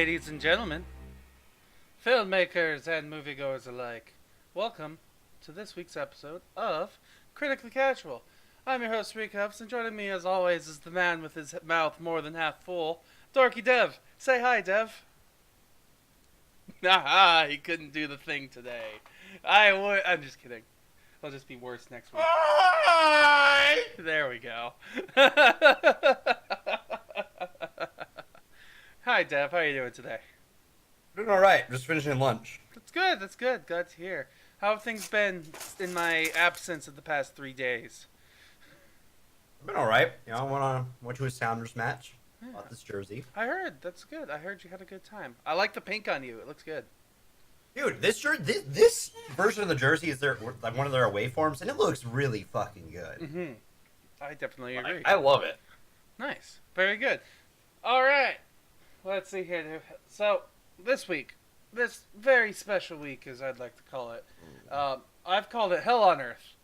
Ladies and gentlemen, filmmakers and moviegoers alike, welcome to this week's episode of Critically Casual. I'm your host, Rick Huffs, and joining me as always is the man with his mouth more than half full, DorkyDev. Say hi, Dev. Haha, he couldn't do the thing today. I'm just kidding. It'll just be worse next week. Hi! There we go. Hi, Dev. How are you doing today? Doing alright, just finishing lunch. That's good. That's good. Glad to hear. How have things been in my absence of the past 3 days? Been alright. You know, went to a Sounders match. Yeah. Bought this jersey. I heard. That's good. I heard you had a good time. I like the pink on you. It looks good. Dude, this version of the jersey is like one of their away forms, and it looks really fucking good. Mm-hmm. I definitely agree. I love it. Nice. Very good. All right. Let's see here. So, this week, this very special week, as I'd like to call it, I've called it Hell on Earth.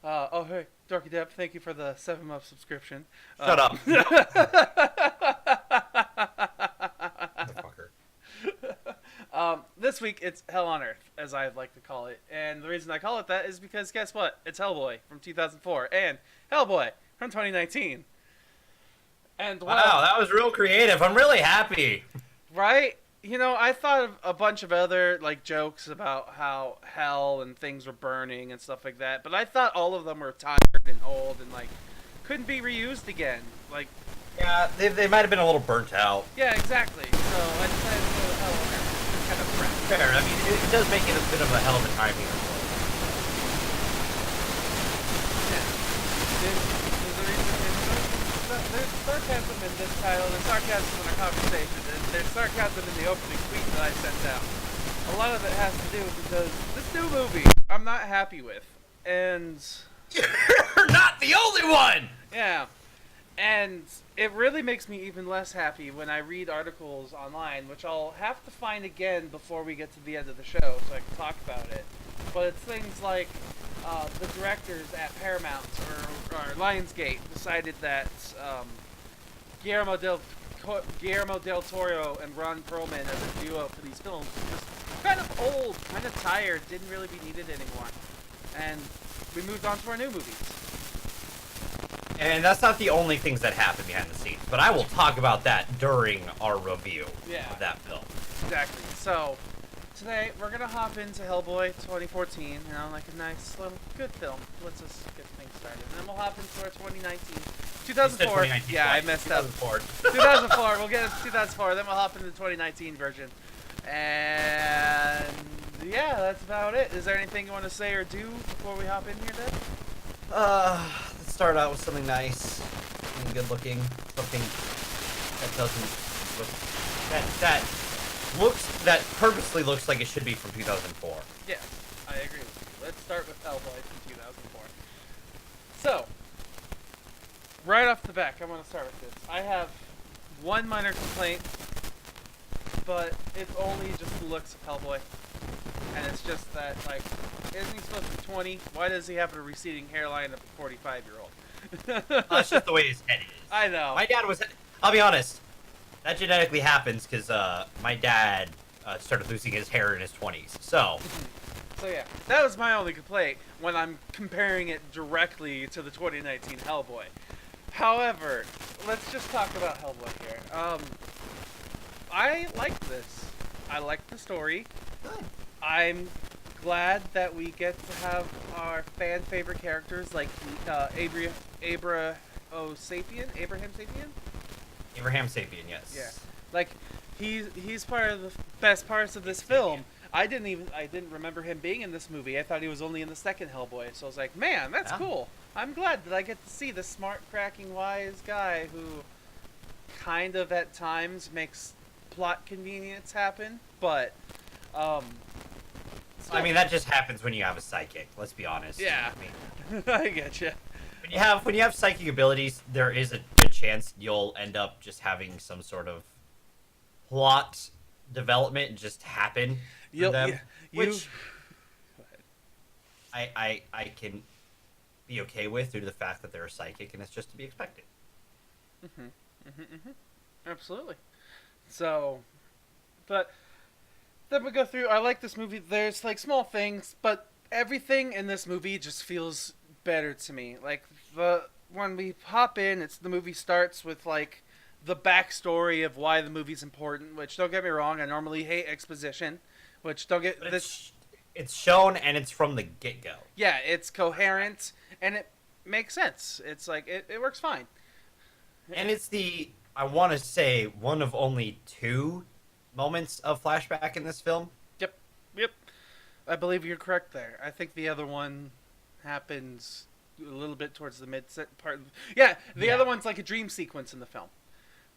Hey, DorkyDev, thank you for the 7-month subscription. Shut up. Motherfucker. This week, it's Hell on Earth, as I'd like to call it. And the reason I call it that is because, guess what? It's Hellboy from 2004 and Hellboy from 2019. And Wow, that was real creative. I'm really happy. Right? You know, I thought of a bunch of other, like, jokes about how hell and things were burning and stuff like that, but I thought all of them were tired and old and, like, couldn't be reused again. Like, Yeah, they might have been a little burnt out. yeah, exactly. So I decided to go with Hell on Earth. It's kind of fresh. Fair. I mean, it does make it a bit of a hell of a time here. There's sarcasm in this title, there's sarcasm in our conversation, and there's sarcasm in the opening tweet that I sent out. A lot of it has to do because this new movie I'm not happy with. And You're not the only one! yeah. And it really makes me even less happy when I read articles online, which I'll have to find again before we get to the end of the show so I can talk about it. But it's things like the directors at Paramount or Lionsgate decided that Guillermo del Toro and Ron Perlman as a duo for these films was just kind of old, kind of tired, didn't really be needed anymore. And we moved on to our new movies. And that's not the only things that happen behind the scenes, but I will talk about that during our review of that film. Exactly. So, today we're going to hop into Hellboy 2014, you know, like a nice little good film. Let's just get things started. And then we'll hop into our 2019. 2004. Yeah, I messed up. 2004. We'll get into 2004, then we'll hop into the 2019 version. And yeah, that's about it. Is there anything you want to say or do before we hop in here, Dave? Let's start out with something nice and good looking. Something that doesn't look that purposely looks like it should be from 2004. Yes, I agree with you. Let's start with Hellboy from 2004. So, right off the back, I want to start with this. I have one minor complaint, but it's only just the looks of Hellboy. And it's just that, like, isn't he supposed to be 20? Why does he have a receding hairline of a 45-year-old? That's just the way his head is. I know. My dad was... I'll be honest. That genetically happens because my dad started losing his hair in his 20s. So... So yeah, that was my only complaint when I'm comparing it directly to the 2019 Hellboy. However, let's just talk about Hellboy here. I like this. I like the story. Good. I'm glad that we get to have our fan favorite characters like Abraham Sapien. Abraham Sapien, yes. Yeah, like he's part of the best parts of this film. I didn't remember him being in this movie. I thought he was only in the second Hellboy. So I was like, man, that's cool. I'm glad that I get to see the smart, cracking, wise guy who kind of at times makes plot convenience happen, but I mean, that just happens when you have a psychic. Let's be honest. yeah, I mean, I getcha. when you have psychic abilities, there is a good chance you'll end up just having some sort of plot development just happen for them, which I can be okay with due to the fact that they're a psychic and it's just to be expected. Absolutely. So, But then we go through. I like this movie. There's like small things, but everything in this movie just feels better to me. Like when we hop in, the movie starts with like the backstory of why the movie's important. Which, don't get me wrong, I normally hate exposition. Which, don't get this. It's shown and it's from the get go. Yeah, it's coherent and it makes sense. It's like it works fine. And it's I want to say, one of only 2 moments of flashback in this film. Yep. I believe you're correct there. I think the other one happens a little bit towards the mid part. Yeah, the other one's like a dream sequence in the film.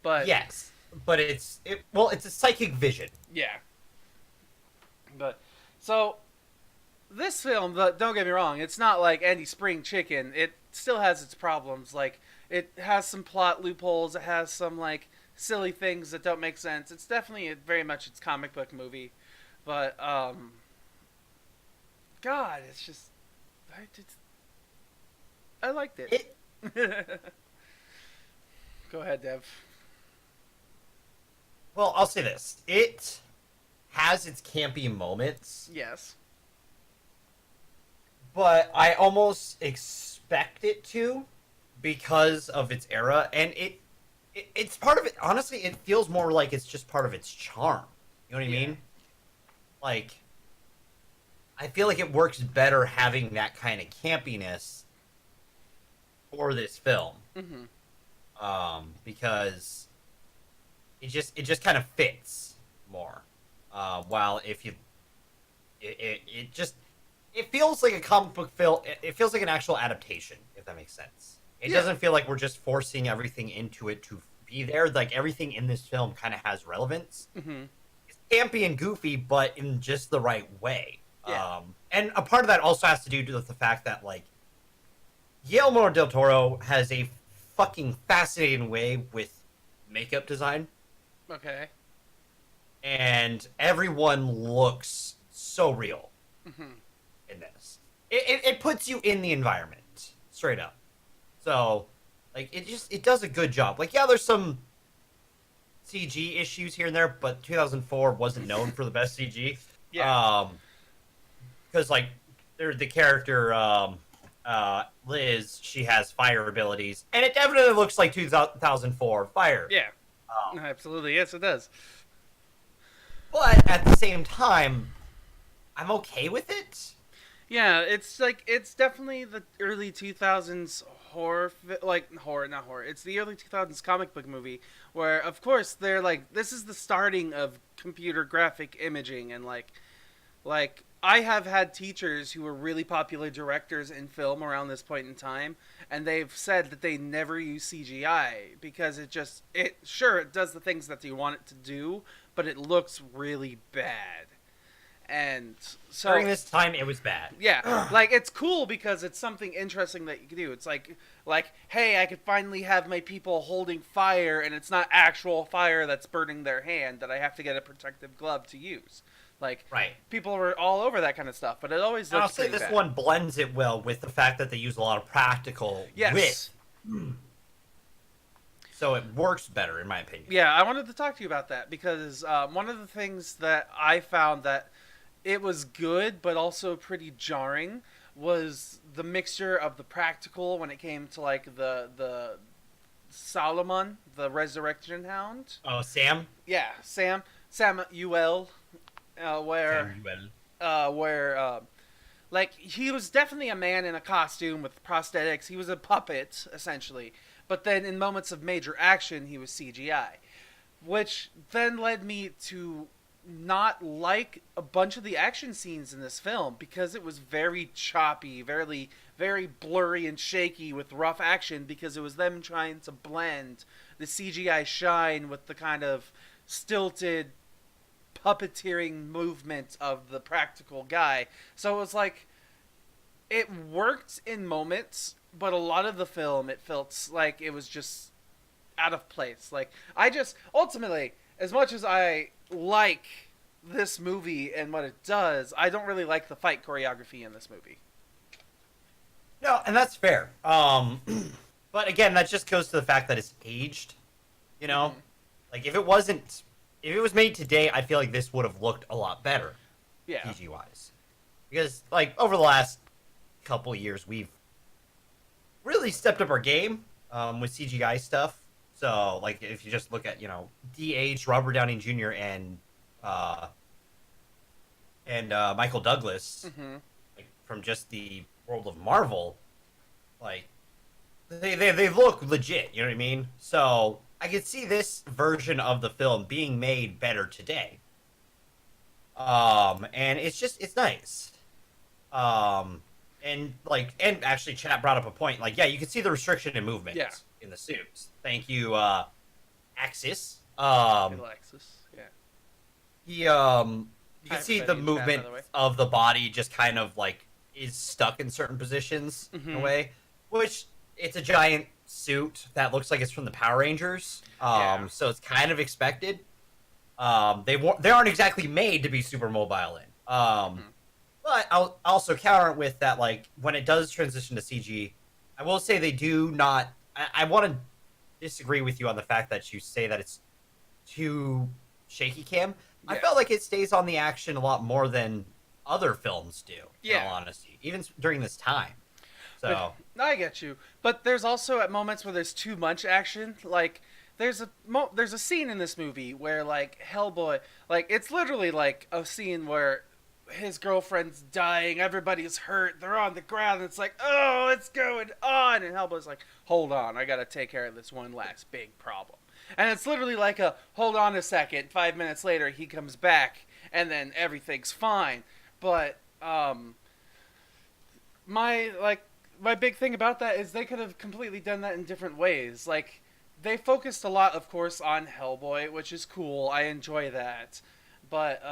But yes, but it's a psychic vision. Yeah. But so this film, don't get me wrong, it's not like any spring chicken. It still has its problems. Like, it has some plot loopholes. It has some like silly things that don't make sense. It's definitely very much its comic book movie. But God, it's just I liked it. Go ahead, Dev. Well, I'll say this. It has its campy moments. Yes. But I almost expect it to because of its era. And it's part of it. Honestly, it feels more like it's just part of its charm. You know what I mean? Like, I feel like it works better having that kind of campiness for this film. Mm-hmm. Because it just kind of fits more. While if you, it feels like a comic book film. It feels like an actual adaptation, if that makes sense. It doesn't feel like we're just forcing everything into it to be there. Like, everything in this film kind of has relevance. Mm-hmm. It's campy and goofy, but in just the right way. Yeah. And a part of that also has to do with the fact that, like, Guillermo del Toro has a fucking fascinating way with makeup design. Okay. And everyone looks so real in this. It puts you in the environment, straight up. So, like, it does a good job. Like, yeah, there's some CG issues here and there, but 2004 wasn't known for the best CG. Yeah. Because, like, the character, Liz, she has fire abilities, and it definitely looks like 2004 fire. Yeah. Absolutely. Yes, it does. But at the same time, I'm okay with it. Yeah, it's like, it's definitely the early 2000s horror, not horror. It's the early 2000s comic book movie where, of course, they're like, this is the starting of computer graphic imaging, and like I have had teachers who were really popular directors in film around this point in time, and they've said that they never use CGI because it does the things that you want it to do, but it looks really bad. And so during this time, it was bad. Yeah, like, it's cool because it's something interesting that you can do. It's like, hey, I could finally have my people holding fire, and it's not actual fire that's burning their hand that I have to get a protective glove to use. Like, right. People were all over that kind of stuff, but it always looks pretty bad. I'll say this one blends it well with the fact that they use a lot of practical wit. So it works better, in my opinion. Yeah, I wanted to talk to you about that because one of the things that I found that it was good but also pretty jarring was the mixture of the practical when it came to, like, the Solomon, the resurrection hound. Oh, Sam? Yeah, Samuel. Like, he was definitely a man in a costume with prosthetics. He was a puppet, essentially. But then in moments of major action, he was CGI. Which then led me to not like a bunch of the action scenes in this film because it was very choppy, very, very blurry and shaky with rough action because it was them trying to blend the CGI shine with the kind of stilted puppeteering movement of the practical guy. So it was like, it worked in moments, but a lot of the film, it felt like it was just out of place. Like, ultimately, as much as I like this movie and what it does, I don't really like the fight choreography in this movie. No, and that's fair. But again, that just goes to the fact that it's aged. You know, like, if if it was made today, I feel like this would have looked a lot better, Yeah. CG wise, because like over the last couple years, we've really stepped up our game with CGI stuff. So like if you just look at DH, Robert Downey Jr. Uh, and Michael Douglas, Mm-hmm. like from just the world of Marvel, like they look legit. You know what I mean? So I could see this version of the film being made better today. And it's nice. And actually, chat brought up a point. Like, yeah, you can see the restriction in movement in the suits. Thank you, Axis. Alexis. Yeah. You can Hi, see everybody the in chat, movement by the way. of the body just kind of like is stuck in certain positions in a way, which it's a giant suit that looks like it's from the Power Rangers. So it's kind of expected. They aren't exactly made to be super mobile in. But I'll also counter it with that, like, when it does transition to CG, I will say they do not... I want to disagree with you on the fact that you say that it's too shaky cam. Yeah. I felt like it stays on the action a lot more than other films do, in all honesty, even during this time. So I get you. But there's also at moments where there's too much action, like... There's a scene in this movie where, like, Hellboy... Like, it's literally, like, a scene where... his girlfriend's dying, everybody's hurt, they're on the ground, and it's like, oh, what's going on? And Hellboy's like, hold on, I gotta take care of this one last big problem. And it's literally like a, hold on a second, 5 minutes later, he comes back, and then everything's fine. But, my big thing about that is they could have completely done that in different ways. Like, they focused a lot, of course, on Hellboy, which is cool, I enjoy that. But,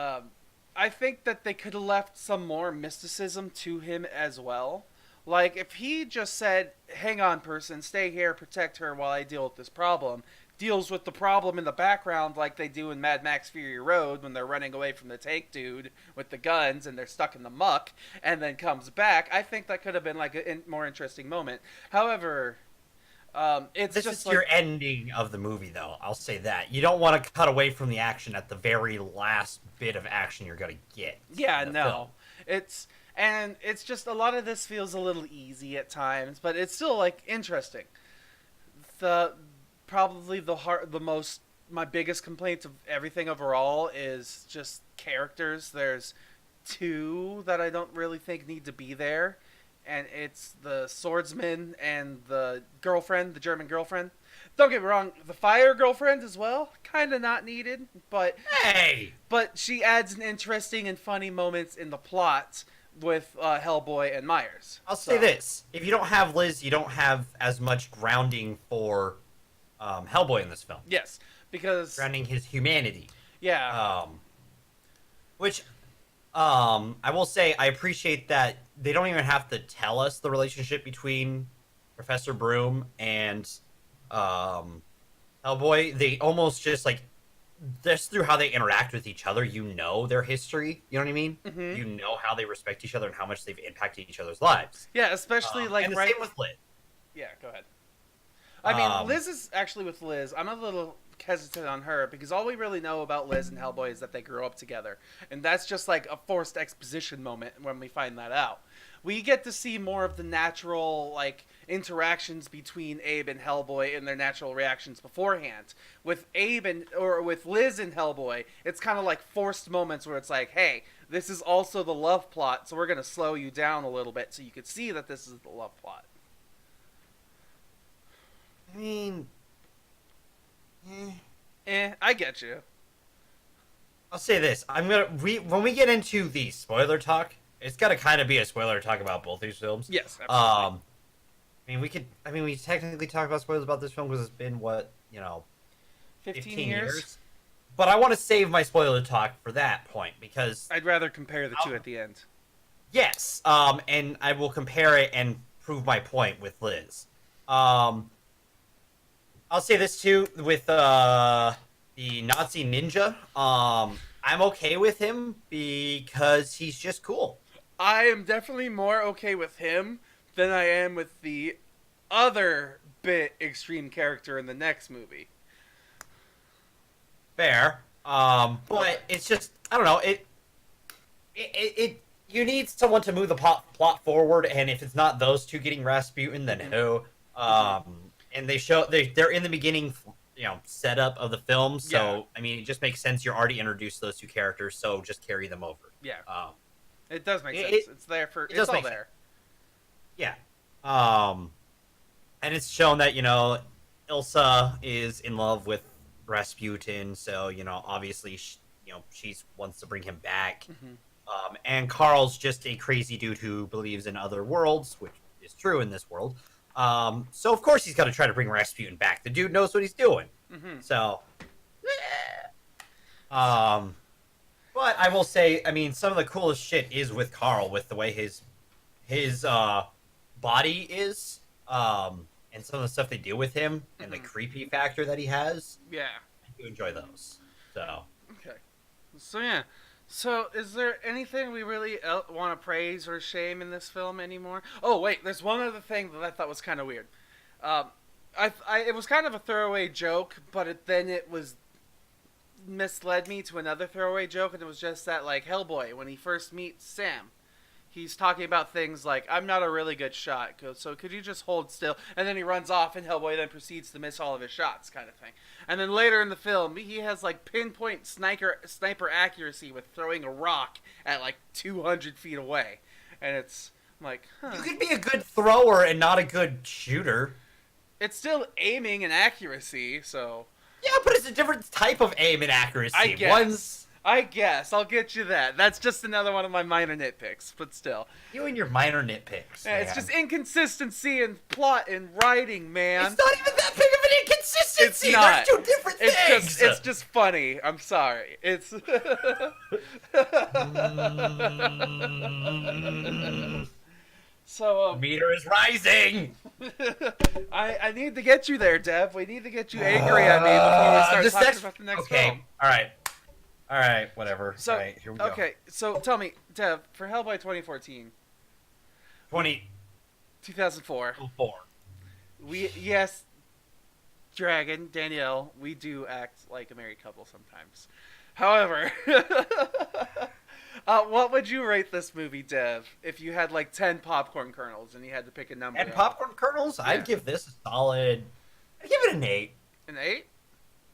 I think that they could have left some more mysticism to him as well. Like, if he just said, hang on, person, stay here, protect her while I deal with this problem, deals with the problem in the background like they do in Mad Max Fury Road when they're running away from the tank dude with the guns and they're stuck in the muck, and then comes back, I think that could have been, like, a more interesting moment. However... this is your ending of the movie, though. I'll say that. You don't want to cut away from the action at the very last bit of action you're going to get. Yeah, no. Film. It's just a lot of this feels a little easy at times, but it's still, like, interesting. My biggest complaint of everything overall is just characters. There's two that I don't really think need to be there. And it's the swordsman and the girlfriend, the German girlfriend. Don't get me wrong, the fire girlfriend as well, kind of not needed, but... Hey! But she adds an interesting and funny moments in the plot with Hellboy and Myers. I'll say this. If you don't have Liz, you don't have as much grounding for Hellboy in this film. Yes, because... Grounding his humanity. Yeah. I will say I appreciate that they don't even have to tell us the relationship between Professor Broom and Hellboy. They almost just, like, just through how they interact with each other, you know their history. You know what I mean? Mm-hmm. You know how they respect each other and how much they've impacted each other's lives. Yeah, especially, like... And the same with Liz. Yeah, go ahead. I mean, Liz is actually with Liz. I'm a little hesitant on her because all we really know about Liz and Hellboy is that they grew up together, and that's just like a forced exposition moment when we find that out. We get to see more of the natural, like, interactions between Abe and Hellboy and their natural reactions beforehand. With with Liz and Hellboy, it's kind of like forced moments where it's like, hey, this is also the love plot, so we're going to slow you down a little bit so you could see that this is the love plot. I mean... I get you. I'll say this. When we get into the spoiler talk, it's got to kind of be a spoiler talk about both these films. Yes, absolutely. We technically talk about spoilers about this film because it's been, 15 years? But I want to save my spoiler talk for that point because... I'd rather compare the two at the end. Yes, and I will compare it and prove my point with Liz. I'll say this too with the Nazi ninja. I'm okay with him because he's just cool. I am definitely more okay with him than I am with the other bit extreme character in the next movie. Fair. But it's just I don't know it you need someone to move the plot forward, and if it's not those two getting Rasputin, then who? And they're in the beginning, setup of the film, so I mean, it just makes sense. You're already introduced those two characters, so just carry them over. Yeah, it does make sense. It's there for it's all there. Yeah, and it's shown that Ilsa is in love with Rasputin, so obviously she wants to bring him back. And Carl's just a crazy dude who believes in other worlds, which is true in this world. So of course he's got to try to bring Rasputin back. The dude knows what he's doing. So, but I will say, I mean, some of the coolest shit is with Carl, with the way his body is, and some of the stuff they do with him, and the creepy factor that he has. Yeah, I do enjoy those. So okay, so yeah. So, is there anything we really want to praise or shame in this film anymore? Oh, wait, there's one other thing that I thought was kind of weird. It was kind of a throwaway joke, but then it was misled me to another throwaway joke, and it was just that, like, Hellboy, when he first meets Sam, he's talking about things like, I'm not a really good shot, so could you just hold still? And then he runs off, and Hellboy then proceeds to miss all of his shots, kind of thing. And then later in the film, he has, like, pinpoint sniper accuracy with throwing a rock at, like, 200 feet away. And it's like, You could be a good thrower and not a good shooter. It's still aiming and accuracy, so... Yeah, but it's a different type of aim and accuracy. I guess. I'll get you that. That's just another one of my minor nitpicks, but still. You and your minor nitpicks, man. It's just inconsistency in plot and writing, man. It's not even that big of an inconsistency. It's not. There's two different things. It's just funny. I'm sorry. It's... So, meter is rising. I need to get you there, Dev. We need to get you angry at me before we start talking about the next film. All right, whatever. So, all right, here we go. Okay, so tell me, Dev, for Hellboy 2014. 2004. 4. Yes, Dragon, Danielle, we do act like a married couple sometimes. However, what would you rate this movie, Dev, if you had like 10 popcorn kernels and you had to pick a number? And popcorn kernels? Yeah. I'd give this a solid... I'd give it an 8. An 8?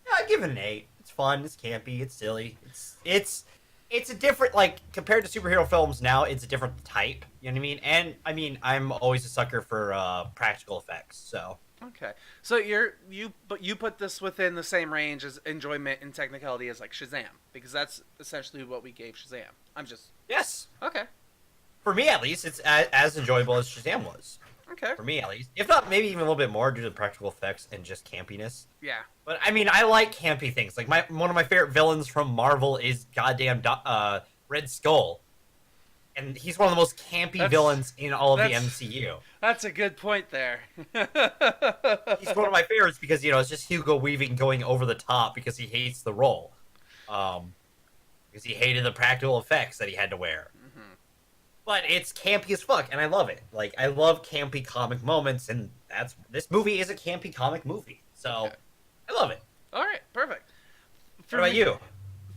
Yeah, I'd give it an 8. It's fun, it's campy, it's silly. It's a different, like, compared to superhero films now, it's a different type. You know what I mean? And, I mean, I'm always a sucker for practical effects, so... Okay, so you put this within the same range as enjoyment and technicality as like Shazam, because that's essentially what we gave Shazam. Yes. Okay. For me, at least, it's as enjoyable as Shazam was. Okay. For me, at least, if not maybe even a little bit more due to the practical effects and just campiness. Yeah. But I mean, I like campy things. Like one of my favorite villains from Marvel is goddamn Red Skull. And he's one of the most campy villains in all of the MCU. That's a good point there. He's one of my favorites because, it's just Hugo Weaving going over the top because he hates the role. Because he hated the practical effects that he had to wear. Mm-hmm. But it's campy as fuck, and I love it. Like, I love campy comic moments, and this movie is a campy comic movie. So, okay. I love it. All right, perfect. What about you?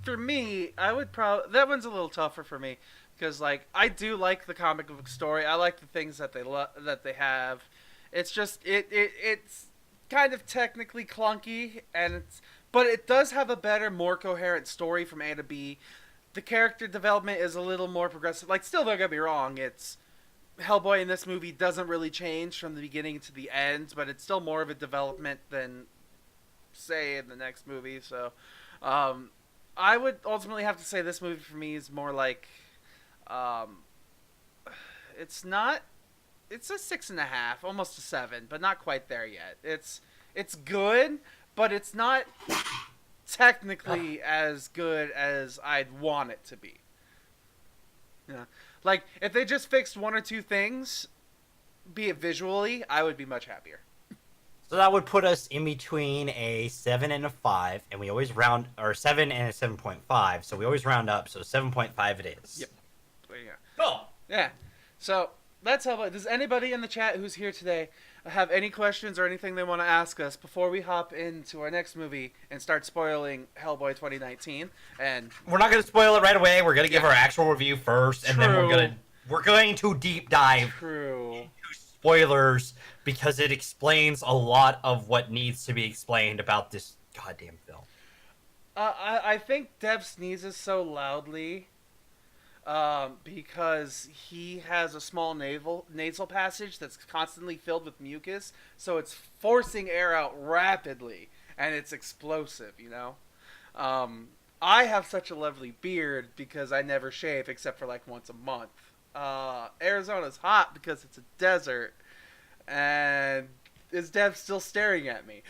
For me, I would probably... That one's a little tougher for me. Because, like, I do like the comic book story. I like the things that they have. It's just it's kind of technically clunky, but it does have a better, more coherent story from A to B. The character development is a little more progressive. Like, still, don't get me wrong. It's Hellboy in this movie doesn't really change from the beginning to the end, but it's still more of a development than, say, in the next movie. So, I would ultimately have to say this movie for me is more like. It's a 6.5, almost a 7, but not quite there yet. It's good, but it's not technically as good as I'd want it to be. Yeah. Like, if they just fixed one or two things, be it visually, I would be much happier. So that would put us in between a 7 and a 5, and we always round, or 7 and a 7.5, so we always round up, so 7.5 it is. Yep. Yeah. Cool. Yeah. So that's Hellboy. Does anybody in the chat who's here today have any questions or anything they want to ask us before we hop into our next movie and start spoiling Hellboy 2019? And we're not going to spoil it right away. We're going to give our actual review first, and then we're going to deep dive into spoilers because it explains a lot of what needs to be explained about this goddamn film. I think Dev sneezes so loudly because he has a small nasal passage that's constantly filled with mucus, so it's forcing air out rapidly, and it's explosive, you know? I have such a lovely beard because I never shave except for like once a month. Arizona's hot because it's a desert, and is Dev still staring at me?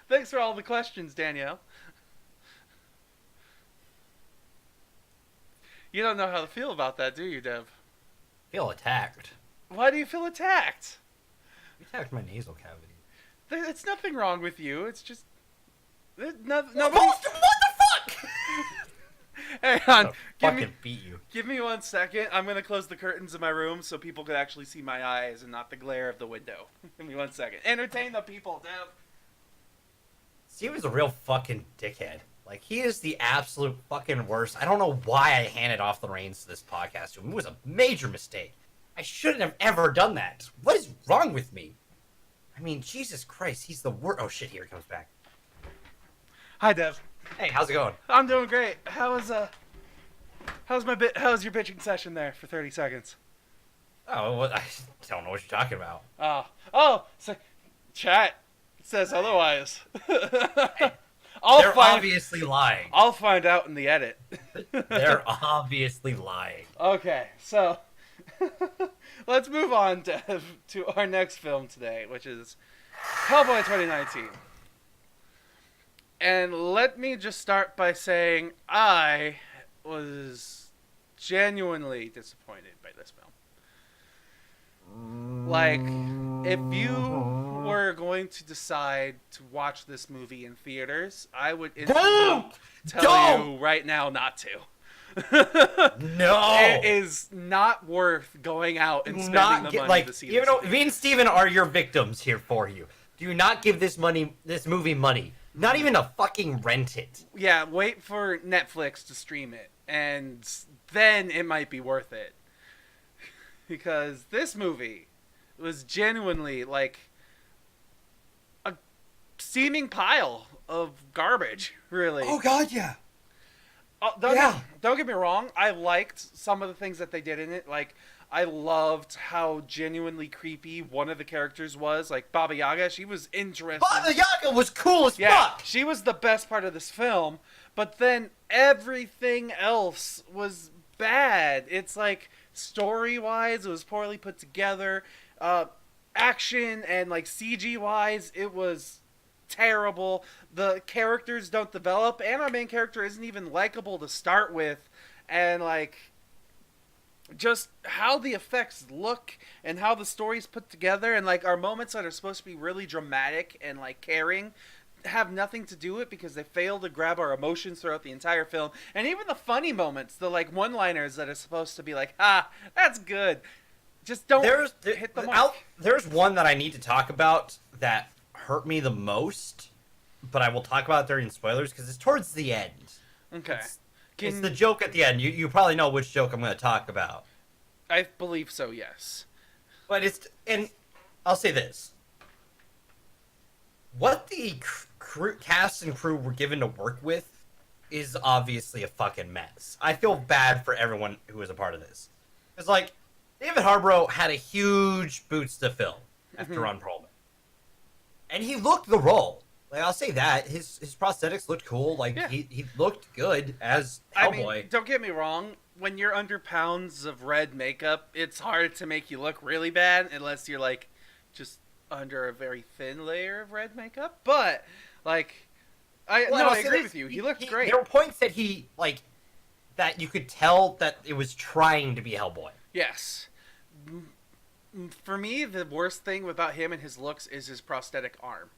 Thanks for all the questions, Danielle. You don't know how to feel about that, do you, Dev? I feel attacked. Why do you feel attacked? You attacked my nasal cavity. It's nothing wrong with you. It's just... What the fuck? Hang on. Give me 1 second. I'm going to close the curtains in my room so people can actually see my eyes and not the glare of the window. Give me 1 second. Entertain the people, Dev. Steven's a real fucking dickhead. Like, he is the absolute fucking worst. I don't know why I handed off the reins to this podcast to him. It was a major mistake. I shouldn't have ever done that. What is wrong with me? I mean, Jesus Christ, he's the worst. Oh shit, here he comes back. Hi, Dev. Hey, how's it going? I'm doing great. How's your bitching session there for 30 seconds? Oh, well, I don't know what you're talking about. So chat says otherwise. They're obviously lying. I'll find out in the edit. They're obviously lying. Okay, so let's move on, Dev, to our next film today, which is Hellboy 2019. And let me just start by saying I was genuinely disappointed by this film. Like, if you were going to decide to watch this movie in theaters, I would instantly tell you right now not to. No, it is not worth going out and spending the money to see this movie. Me and Steven are your victims here for you. Do not give this movie money. Not even to fucking rent it. Yeah, wait for Netflix to stream it, and then it might be worth it. Because this movie was genuinely like a steaming pile of garbage, really. Oh god, yeah. Don't get me wrong, I liked some of the things that they did in it. Like, I loved how genuinely creepy one of the characters was. Like, Baba Yaga, she was interesting. Baba Yaga was cool as fuck! She was the best part of this film, but then everything else was bad. It's like, story-wise, it was poorly put together. Action and, like, CG-wise, it was terrible. The characters don't develop, and our main character isn't even likable to start with. And, like, just how the effects look and how the story's put together, and, like, our moments that are supposed to be really dramatic and, like, caring have nothing to do with it because they fail to grab our emotions throughout the entire film. And even the funny moments, the, like, one-liners that are supposed to be like, that's good, just don't hit the mark. There's one that I need to talk about that hurt me the most, but I will talk about it during spoilers because it's towards the end. Okay. It's the joke at the end. You probably know which joke I'm going to talk about. I believe so, yes. But and I'll say this. What the cast and crew were given to work with is obviously a fucking mess. I feel bad for everyone who was a part of this. Because, like, David Harborough had a huge boots to fill after Ron Perlman. And he looked the role. Like, I'll say that. His prosthetics looked cool. Like, yeah. he looked good as Hellboy. I mean, don't get me wrong. When you're under pounds of red makeup, it's hard to make you look really bad unless you're, like, just under a very thin layer of red makeup. But, like, I agree with you. He looked great. There were points that that you could tell that it was trying to be Hellboy. Yes. For me, the worst thing about him and his looks is his prosthetic arm.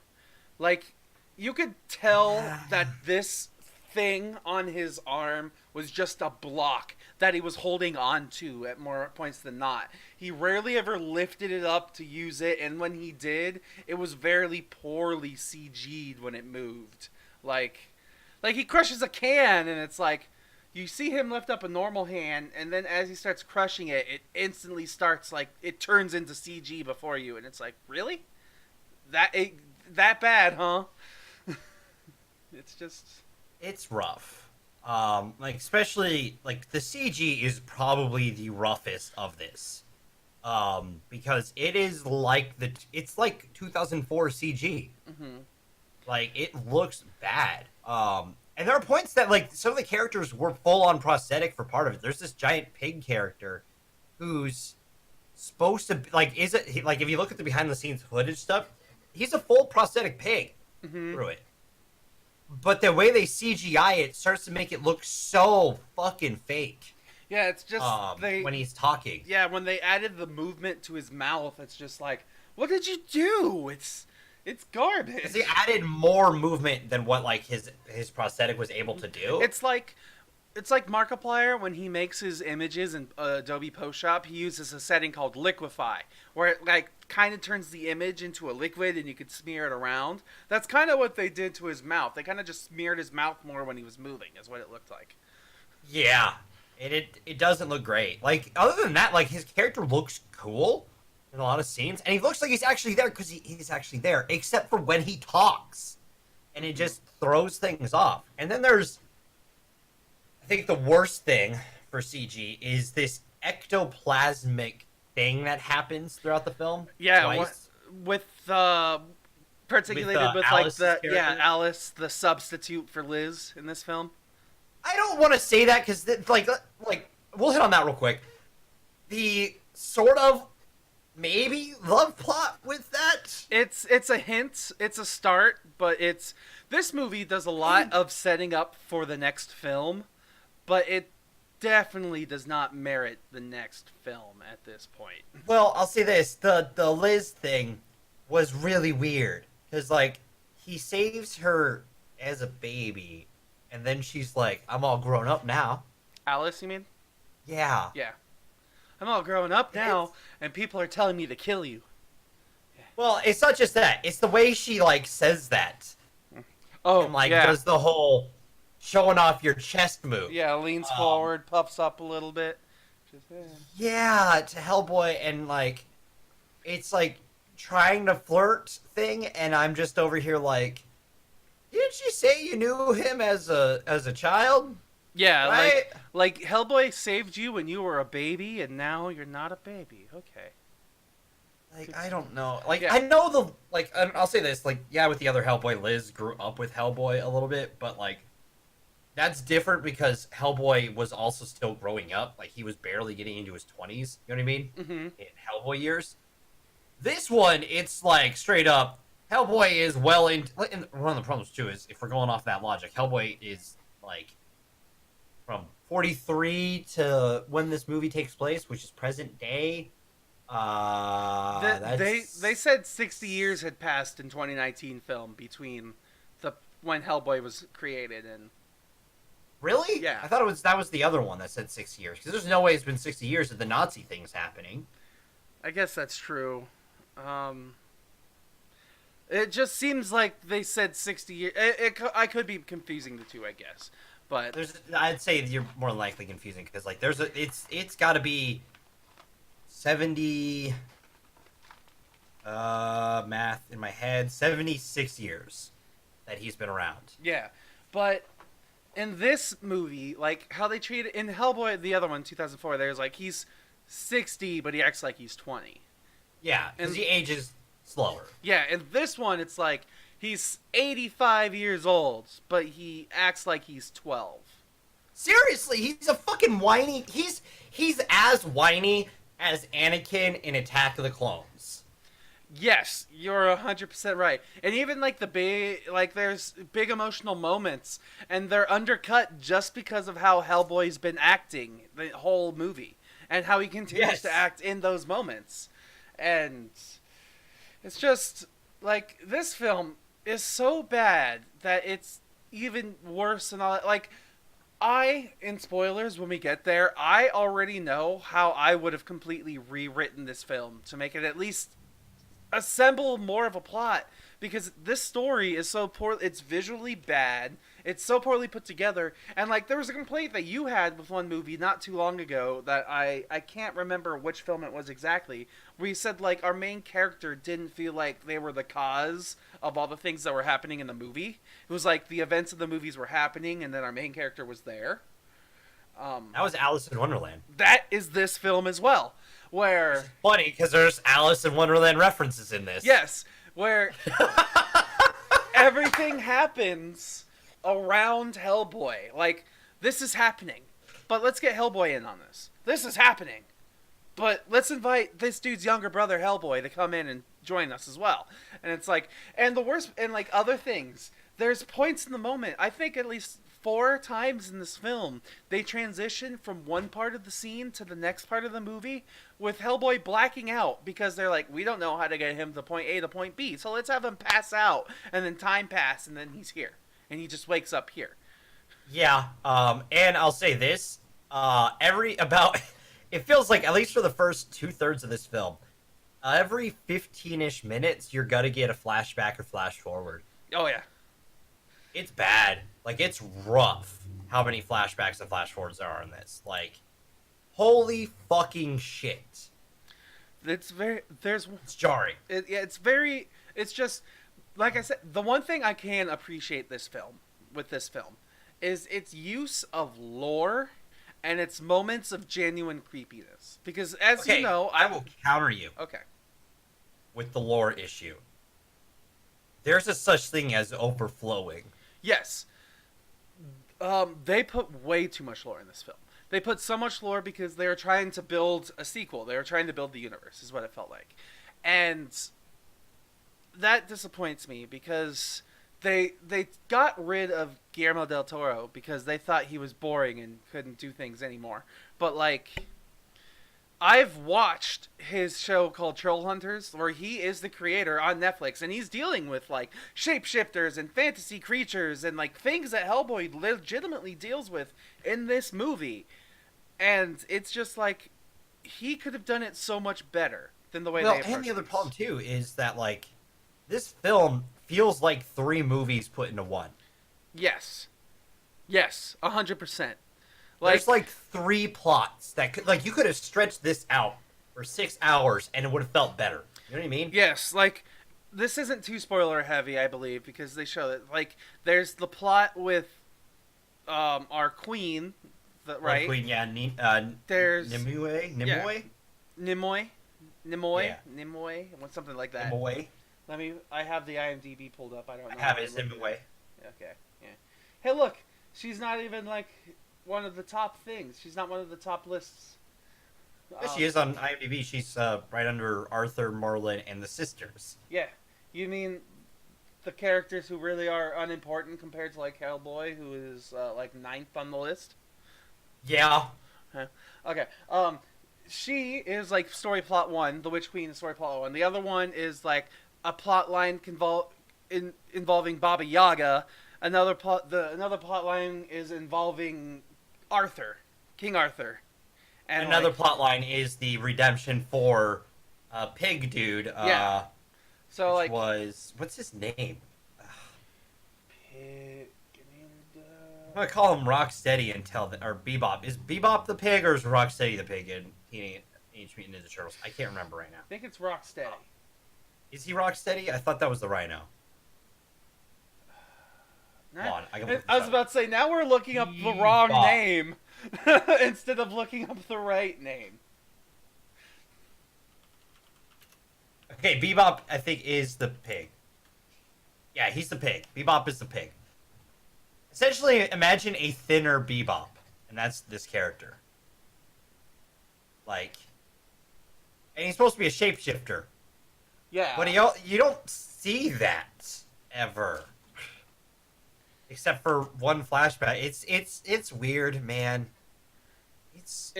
Like, you could tell that this thing on his arm was just a block that he was holding on to at more points than not. He rarely ever lifted it up to use it, and when he did, it was very poorly CG'd when it moved. Like he crushes a can, and it's like, you see him lift up a normal hand, and then as he starts crushing it, it instantly starts, like, it turns into CG before you, and it's like, really? That bad, huh? It's just... It's rough. Like, especially, like, the CG is probably the roughest of this. Because it is like it's like 2004 CG. Mm-hmm. Like, it looks bad. And there are points that, like, some of the characters were full-on prosthetic for part of it. There's this giant pig character who's supposed to, like, like, if you look at the behind-the-scenes footage stuff, he's a full prosthetic pig through it. But the way they CGI it starts to make it look so fucking fake. Yeah, it's just when he's talking. Yeah, when they added the movement to his mouth, it's just like, what did you do? It's garbage. 'Cause they added more movement than what, like, his prosthetic was able to do. It's like Markiplier, when he makes his images in Adobe Photoshop, he uses a setting called Liquify, where it, like, kind of turns the image into a liquid and you could smear it around. That's kind of what they did to his mouth. They kind of just smeared his mouth more when he was moving, is what it looked like. Yeah. It doesn't look great. Like, other than that, like, his character looks cool in a lot of scenes, and he looks like he's actually there because he's actually there, except for when he talks, and it just throws things off. And then there's, I think, the worst thing for CG is this ectoplasmic thing that happens throughout the film. Yeah, particularly with Alice's like character. Alice, the substitute for Liz in this film. I don't want to say that because, like, we'll hit on that real quick. The sort of maybe love plot with that. It's a hint, it's a start, but this movie does a lot of setting up for the next film, but it definitely does not merit the next film at this point. Well, I'll say this: the Liz thing was really weird because, like, he saves her as a baby, and then she's like, "I'm all grown up now." Alice, you mean? Yeah. Yeah. I'm all grown up now, and people are telling me to kill you. Well, it's not just that; it's the way she, like, says that. Oh, And, like, yeah. does the whole showing off your chest move. Yeah, leans forward, puffs up a little bit. Just, Yeah, to Hellboy, and, like, it's like trying to flirt thing, and I'm just over here like, didn't you say you knew him as a child? Yeah, Right? like Hellboy saved you when you were a baby, and now you're not a baby. Okay. Like, I don't know. Like, Yeah. I know I'll say this, like, yeah, with the other Hellboy, Liz grew up with Hellboy a little bit, but, like, that's different because Hellboy was also still growing up. Like, he was barely getting into his 20s, you know what I mean? Mm-hmm. In Hellboy years. This one, it's, like, straight up, Hellboy is well into... And one of the problems, too, is if we're going off that logic, Hellboy is, like, from 43 to when this movie takes place, which is present day. They said 60 years had passed in 2019 film between when Hellboy was created and... Really? Yeah. I thought that was the other one that said 60 years. Because there's no way it's been 60 years of the Nazi things happening. I guess that's true. It just seems like they said 60 years. I could be confusing the two, I guess. But I'd say you're more likely confusing because, like, it's got to be 70 math in my head, 76 years that he's been around. yeah, but in this movie, like how they treat it in Hellboy, the other one, 2004, there's like he's 60, but he acts like he's 20. Yeah, because And- he ages slower. Yeah, in this one, it's like he's 85 years old, but he acts like he's 12. Seriously, he's a fucking whiny. He's as whiny as Anakin in Attack of the Clones. Yes, you're 100% right. And even like there's big emotional moments, and they're undercut just because of how Hellboy's been acting the whole movie, and how he continues Yes. to act in those moments. And it's just like this film is so bad that it's even worse than all that. Like, in spoilers, when we get there, I already know how I would have completely rewritten this film to make it at least assemble more of a plot, because this story is so poor. It's visually bad. It's so poorly put together. And like, there was a complaint that you had with one movie not too long ago that I can't remember which film it was exactly, where you said like our main character didn't feel like they were the cause of all the things that were happening in the movie. It was like the events of the movies were happening and then our main character was there. That was Alice in Wonderland. That is this film as well, where Funny because there's Alice in Wonderland references in this. yes, where everything happens around Hellboy. Like, this is happening, but let's get Hellboy in on this. This is happening, but let's invite this dude's younger brother Hellboy to come in and join us as well. And it's like, and the worst, and like other things, there's points in the moment, I think at least 4 times in this film, they transition from one part of the scene to the next part of the movie with Hellboy blacking out because they're like, we don't know how to get him to point A to point B, so let's have him pass out, and then time pass, and then he's here. And he just wakes up here. Yeah, and I'll say this, it feels like, at least for the first 2/3 of this film, every 15-ish minutes, you're gonna get a flashback or flash forward. Oh, yeah. It's bad. Like, it's rough how many flashbacks and flash forwards there are in this. Like, holy fucking shit. It's jarring. It's just, like I said, the one thing I can appreciate with this film, is its use of lore and its moments of genuine creepiness. Because, as you know, I will counter you. Okay. With the lore issue. There's a such thing as overflowing. Yes. They put way too much lore in this film. They put so much lore because they were trying to build a sequel. They were trying to build the universe, is what it felt like. And that disappoints me because they got rid of Guillermo del Toro because they thought he was boring and couldn't do things anymore. But, like, I've watched his show called Troll Hunters, where he is the creator on Netflix, and he's dealing with, like, shapeshifters and fantasy creatures and, like, things that Hellboy legitimately deals with in this movie. And it's just, like, he could have done it so much better than the way they approached it. And the other problem, too, is that, like, this film feels like 3 movies put into one. Yes. Yes, 100%. There's like 3 plots that could, like, you could have stretched this out for 6 hours and it would have felt better. You know what I mean? Yes, like, this isn't too spoiler heavy, I believe, because they show that, like, there's the plot with our queen, right? Our queen, yeah. There's Nimoy. Yeah. Nimoy, Yeah. Nimoy, something like that. Nimoy. I have the IMDb pulled up. I don't know. I have it. It's Nimoy. Okay. Yeah. Hey, look, she's not even like one of the top things. She's not one of the top lists. Yeah, she is on IMDb. She's right under Arthur, Merlin, and the sisters. Yeah. You mean the characters who really are unimportant compared to, like, Hellboy, who is like 9th on the list? Yeah. Okay. She is like story plot 1. The Witch Queen is story plot 1. The other one is like a plot line involving Baba Yaga. Another plot line is involving Arthur, King Arthur. And another plot line is the redemption for Pig Dude. Yeah. So, like, what's his name? Pig. I'm gonna call him Rocksteady or Bebop. Is Bebop the pig or is Rocksteady the pig in Teenage Mutant Ninja Turtles? I can't remember right now. I think it's Rocksteady. Is he Rocksteady? I thought that was the Rhino. Hold on, I was about to say, now we're looking up the wrong name instead of looking up the right name. Okay, Bebop, I think, is the pig. Yeah, he's the pig. Bebop is the pig. Essentially, imagine a thinner Bebop, and that's this character. Like, and he's supposed to be a shapeshifter. Yeah. But you don't see that ever. Except for one flashback. It's weird, man. It's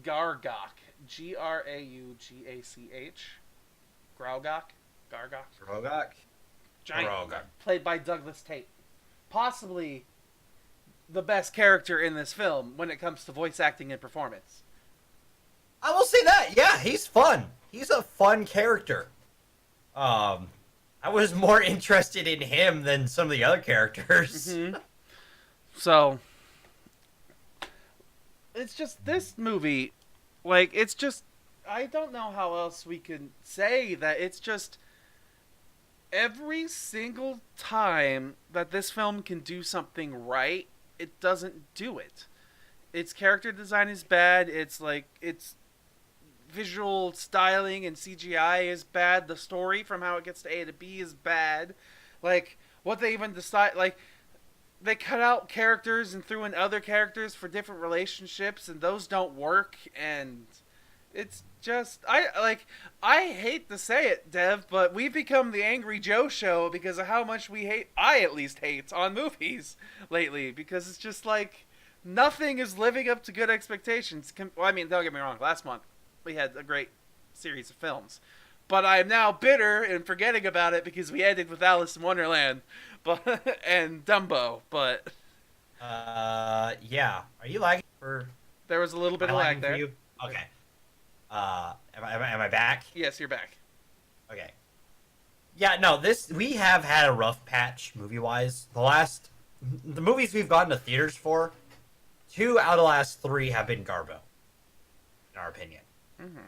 Gargach. Graugach. Rogak? Giant, Rogak. played by Douglas Tate. Possibly the best character in this film when it comes to voice acting and performance. I will say that, yeah, he's fun. He's a fun character. I was more interested in him than some of the other characters. Mm-hmm. So, it's just this movie, like, it's just, I don't know how else we can say that it's just every single time that this film can do something right, it doesn't do it. Its character design is bad. It's like, its visual styling and CGI is bad. The story from how it gets to A to B is bad. Like, what they even decide, like, they cut out characters and threw in other characters for different relationships, and those don't work, and it's just, I hate to say it, Dev, but we've become the Angry Joe show because of how much I at least hate on movies lately, because it's just like, nothing is living up to good expectations. Well, I mean, don't get me wrong, last month we had a great series of films, but I'm now bitter and forgetting about it because we ended with Alice in Wonderland, and Dumbo, but... yeah. Are you lagging for... There was a little bit of lag there. You? Okay. Am I back? Yes, you're back. Okay. Yeah, no, we have had a rough patch, movie-wise. The movies we've gotten to theaters for, 2 out of the last 3 have been Garbo, in our opinion. Mm-hmm.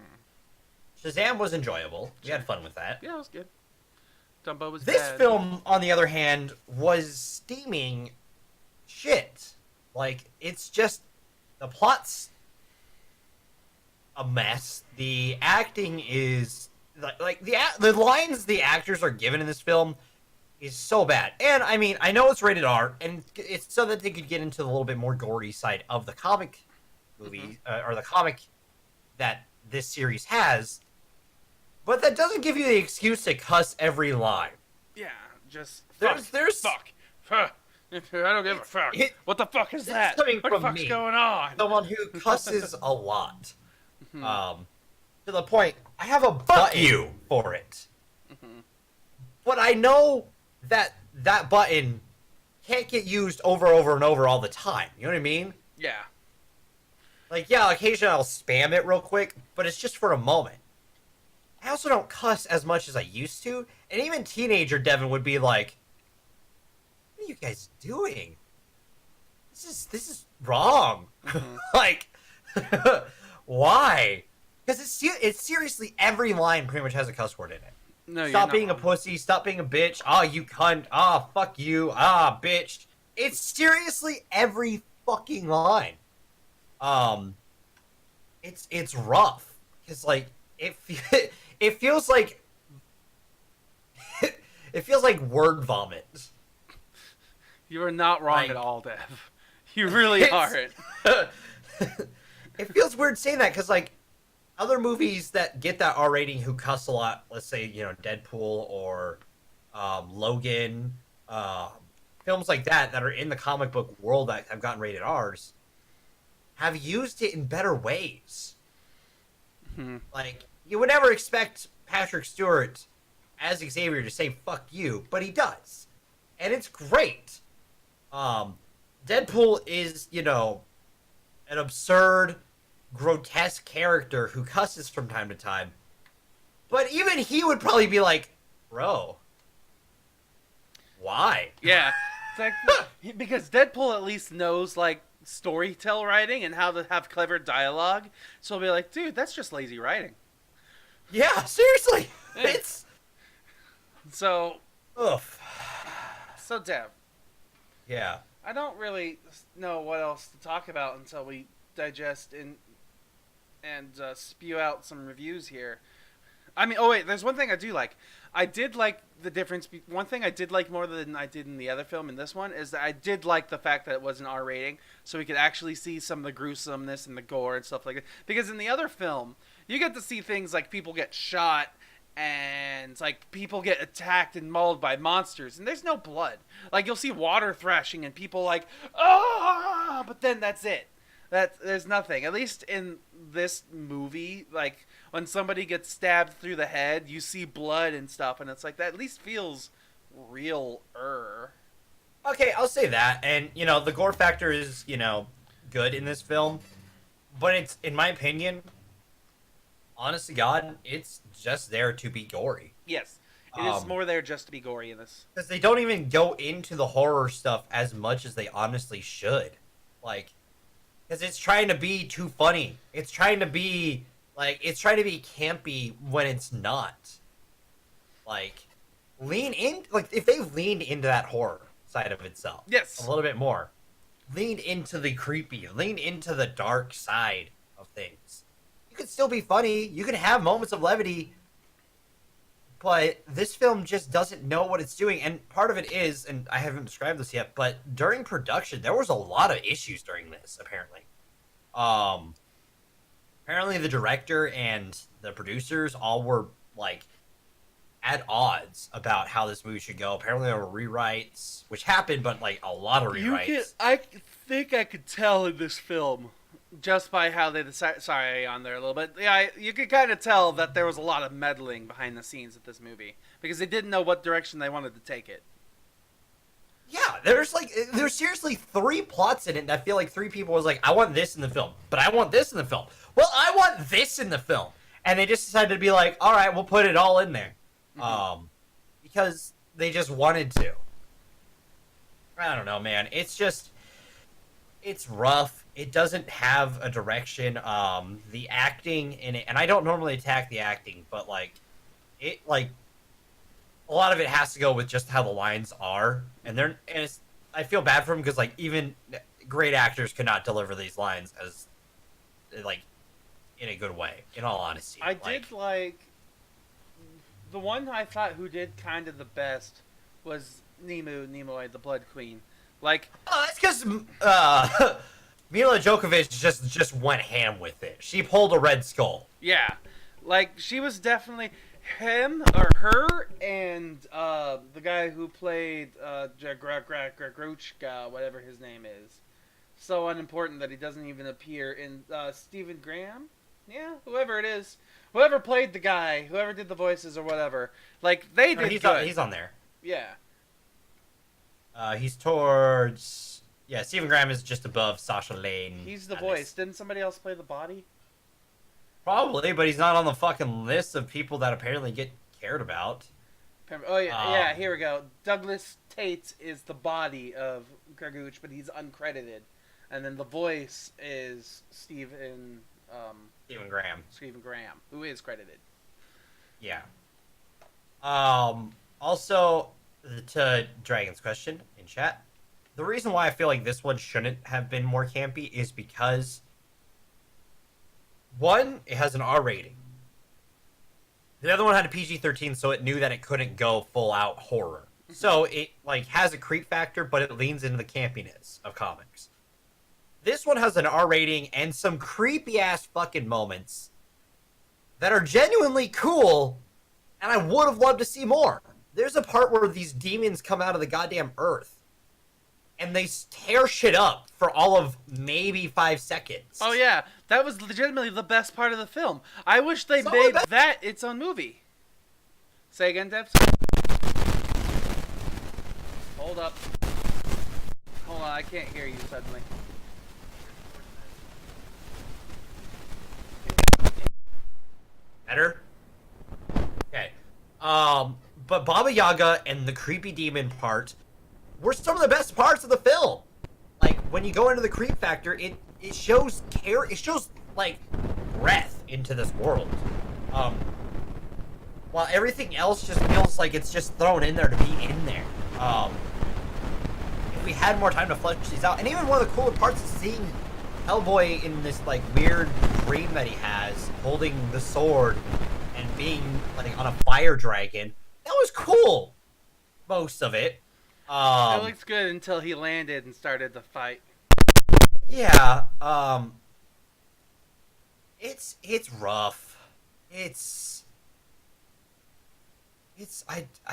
Shazam was enjoyable. We had fun with that. Yeah, it was good. Dumbo was This bad. film, on the other hand, was steaming shit. Like, it's just... The plot's a mess. The acting is... Like the lines the actors are given in this film is so bad. And, I mean, I know it's rated R, and it's so that they could get into the little bit more gory side of the comic movie, or the comic that this series has. But that doesn't give you the excuse to cuss every line. Yeah, just there's fuck. I don't give a fuck. What the fuck is that? Coming what the from fuck's me, going on? someone who cusses a lot. To the point, I have a button for it. But I know that that button can't get used over and over all the time. You know what I mean? Yeah. Like, yeah, occasionally I'll spam it real quick, but it's just for a moment. I also don't cuss as much as I used to, and even teenager Devin would be like, "What are you guys doing? This is wrong. Like, why?" Because it's seriously every line pretty much has a cuss word in it. No, Stop being a pussy. Stop being a bitch. Ah, you cunt. Ah, fuck you. Ah, bitch. It's seriously every fucking line. It's rough. It's like it feels like it feels like word vomit. You are not wrong at all, Dev. You really aren't. It feels weird saying that because, like, other movies that get that R rating who cuss a lot, let's say, you know, Deadpool or Logan, films like that are in the comic book world that have gotten rated R's, have used it in better ways. Like, you would never expect Patrick Stewart as Xavier to say "fuck you," but he does, and it's great. Deadpool is, you know, an absurd, grotesque character who cusses from time to time, but even he would probably be like, "Bro, why?" Yeah, it's like, because Deadpool at least knows, like, storytell writing and how to have clever dialogue, so he'll be like, "Dude, that's just lazy writing." Yeah, seriously. It's so. Oof. So, Dev. Yeah. I don't really know what else to talk about until we digest and spew out some reviews here. I mean, oh wait, there's one thing I do like. I did like the difference. One thing I did like more than I did in the other film in this one is that I did like the fact that it was an R rating, so we could actually see some of the gruesomeness and the gore and stuff like that. Because in the other film, you get to see things like people get shot and, like, people get attacked and mauled by monsters, and there's no blood. Like, you'll see water thrashing and people like, ah, but then that's it. That there's nothing. At least in this movie, like when somebody gets stabbed through the head, you see blood and stuff, and it's like that at least feels real-er. Okay, I'll say that. And, the gore factor is, good in this film. But it's, in my opinion, honest to God, it's just there to be gory. Yes, it is more there just to be gory in this. Because they don't even go into the horror stuff as much as they honestly should. Like, because it's trying to be too funny. It's trying to be, campy when it's not. Like, if they leaned into that horror side of itself. Yes. A little bit more. Leaned into the creepy. Leaned into the dark side of things. You could still be funny. You can have moments of levity. But this film just doesn't know what it's doing. And part of it is, and I haven't described this yet, but during production, there was a lot of issues during this, apparently. Apparently the director and the producers all were, at odds about how this movie should go. Apparently there were rewrites, which happened, but, a lot of rewrites. I think I could tell in this film, just by how they decided, sorry, on there a little bit. Yeah, you could kind of tell that there was a lot of meddling behind the scenes with this movie because they didn't know what direction they wanted to take it. Yeah, there's seriously 3 plots in it that feel like 3 people was like, I want this in the film, but I want this in the film. Well, I want this in the film. And they just decided to be like, all right, we'll put it all in there. Mm-hmm. Because they just wanted to. I don't know, man. It's rough. It doesn't have a direction. The acting in it, and I don't normally attack the acting, but a lot of it has to go with just how the lines are, I feel bad for them because even great actors could not deliver these lines as in a good way. In all honesty, I did like the one I thought who did kind of the best was Nimoy, the Blood Queen. That's because Mila Djokovic just went ham with it. She pulled a Red Skull. Yeah, she was definitely him or her and the guy who played Jagruchka, whatever his name is. So unimportant that he doesn't even appear in Stephen Graham. Yeah, whoever it is, whoever played the guy, whoever did the voices or whatever. They did good. He's on there. Yeah. He's towards... Yeah, Stephen Graham is just above Sasha Lane. He's the voice. Didn't somebody else play the body? Probably, but he's not on the fucking list of people that apparently get cared about. Oh, yeah, here we go. Douglas Tate is the body of Gargooch, but he's uncredited. And then the voice is Stephen Graham, who is credited. Yeah. Also, to Dragon's question in chat, the reason why I feel like this one shouldn't have been more campy is because, one, it has an R rating. The other one had a PG-13, so it knew that it couldn't go full-out horror. So it, has a creep factor, but it leans into the campiness of comics. This one has an R rating and some creepy-ass fucking moments that are genuinely cool, and I would have loved to see more. There's a part where these demons come out of the goddamn earth, and they tear shit up for all of maybe 5 seconds. Oh, yeah. That was legitimately the best part of the film. I wish they made that its own movie. Say again, Debs? Hold up. Hold on, I can't hear you suddenly. Better? Okay. But Baba Yaga and the creepy demon part were some of the best parts of the film. When you go into the creep factor, it shows care, it shows, breath into this world. While everything else just feels like it's just thrown in there to be in there. If we had more time to flesh these out, and even one of the cooler parts is seeing Hellboy in this, like, weird dream that he has, holding the sword and being, like, on a fire dragon. That was cool. Most of it. It looks good until he landed and started the fight. Yeah, it's rough. I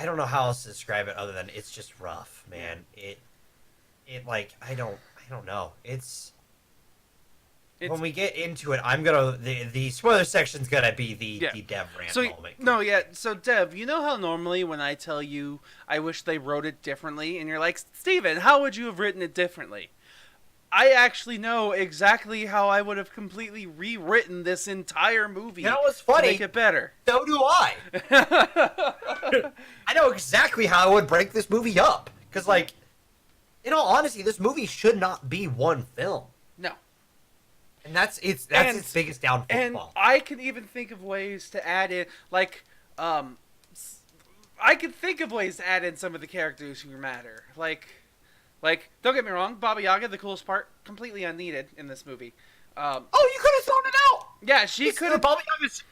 don't know how else to describe it other than it's just rough, man. I don't know. when we get into it, I'm gonna the spoiler section's gonna be the Dev rant moment. No, yeah. So Dev, you know how normally when I tell you I wish they wrote it differently, and you're like, Steven, how would you have written it differently? I actually know exactly how I would have completely rewritten this entire movie. You know what's funny? To make it better. So do I. I know exactly how I would break this movie up. Because, like, in all honesty, this movie should not be one film. No. And that's its biggest downfall. And I can even think of ways to add in, like, I could think of ways to add in some of the characters who matter. Like, don't get me wrong, Baba Yaga, the coolest part, completely unneeded in this movie. You could have thrown it out! Yeah, she could have... Baba Yaga's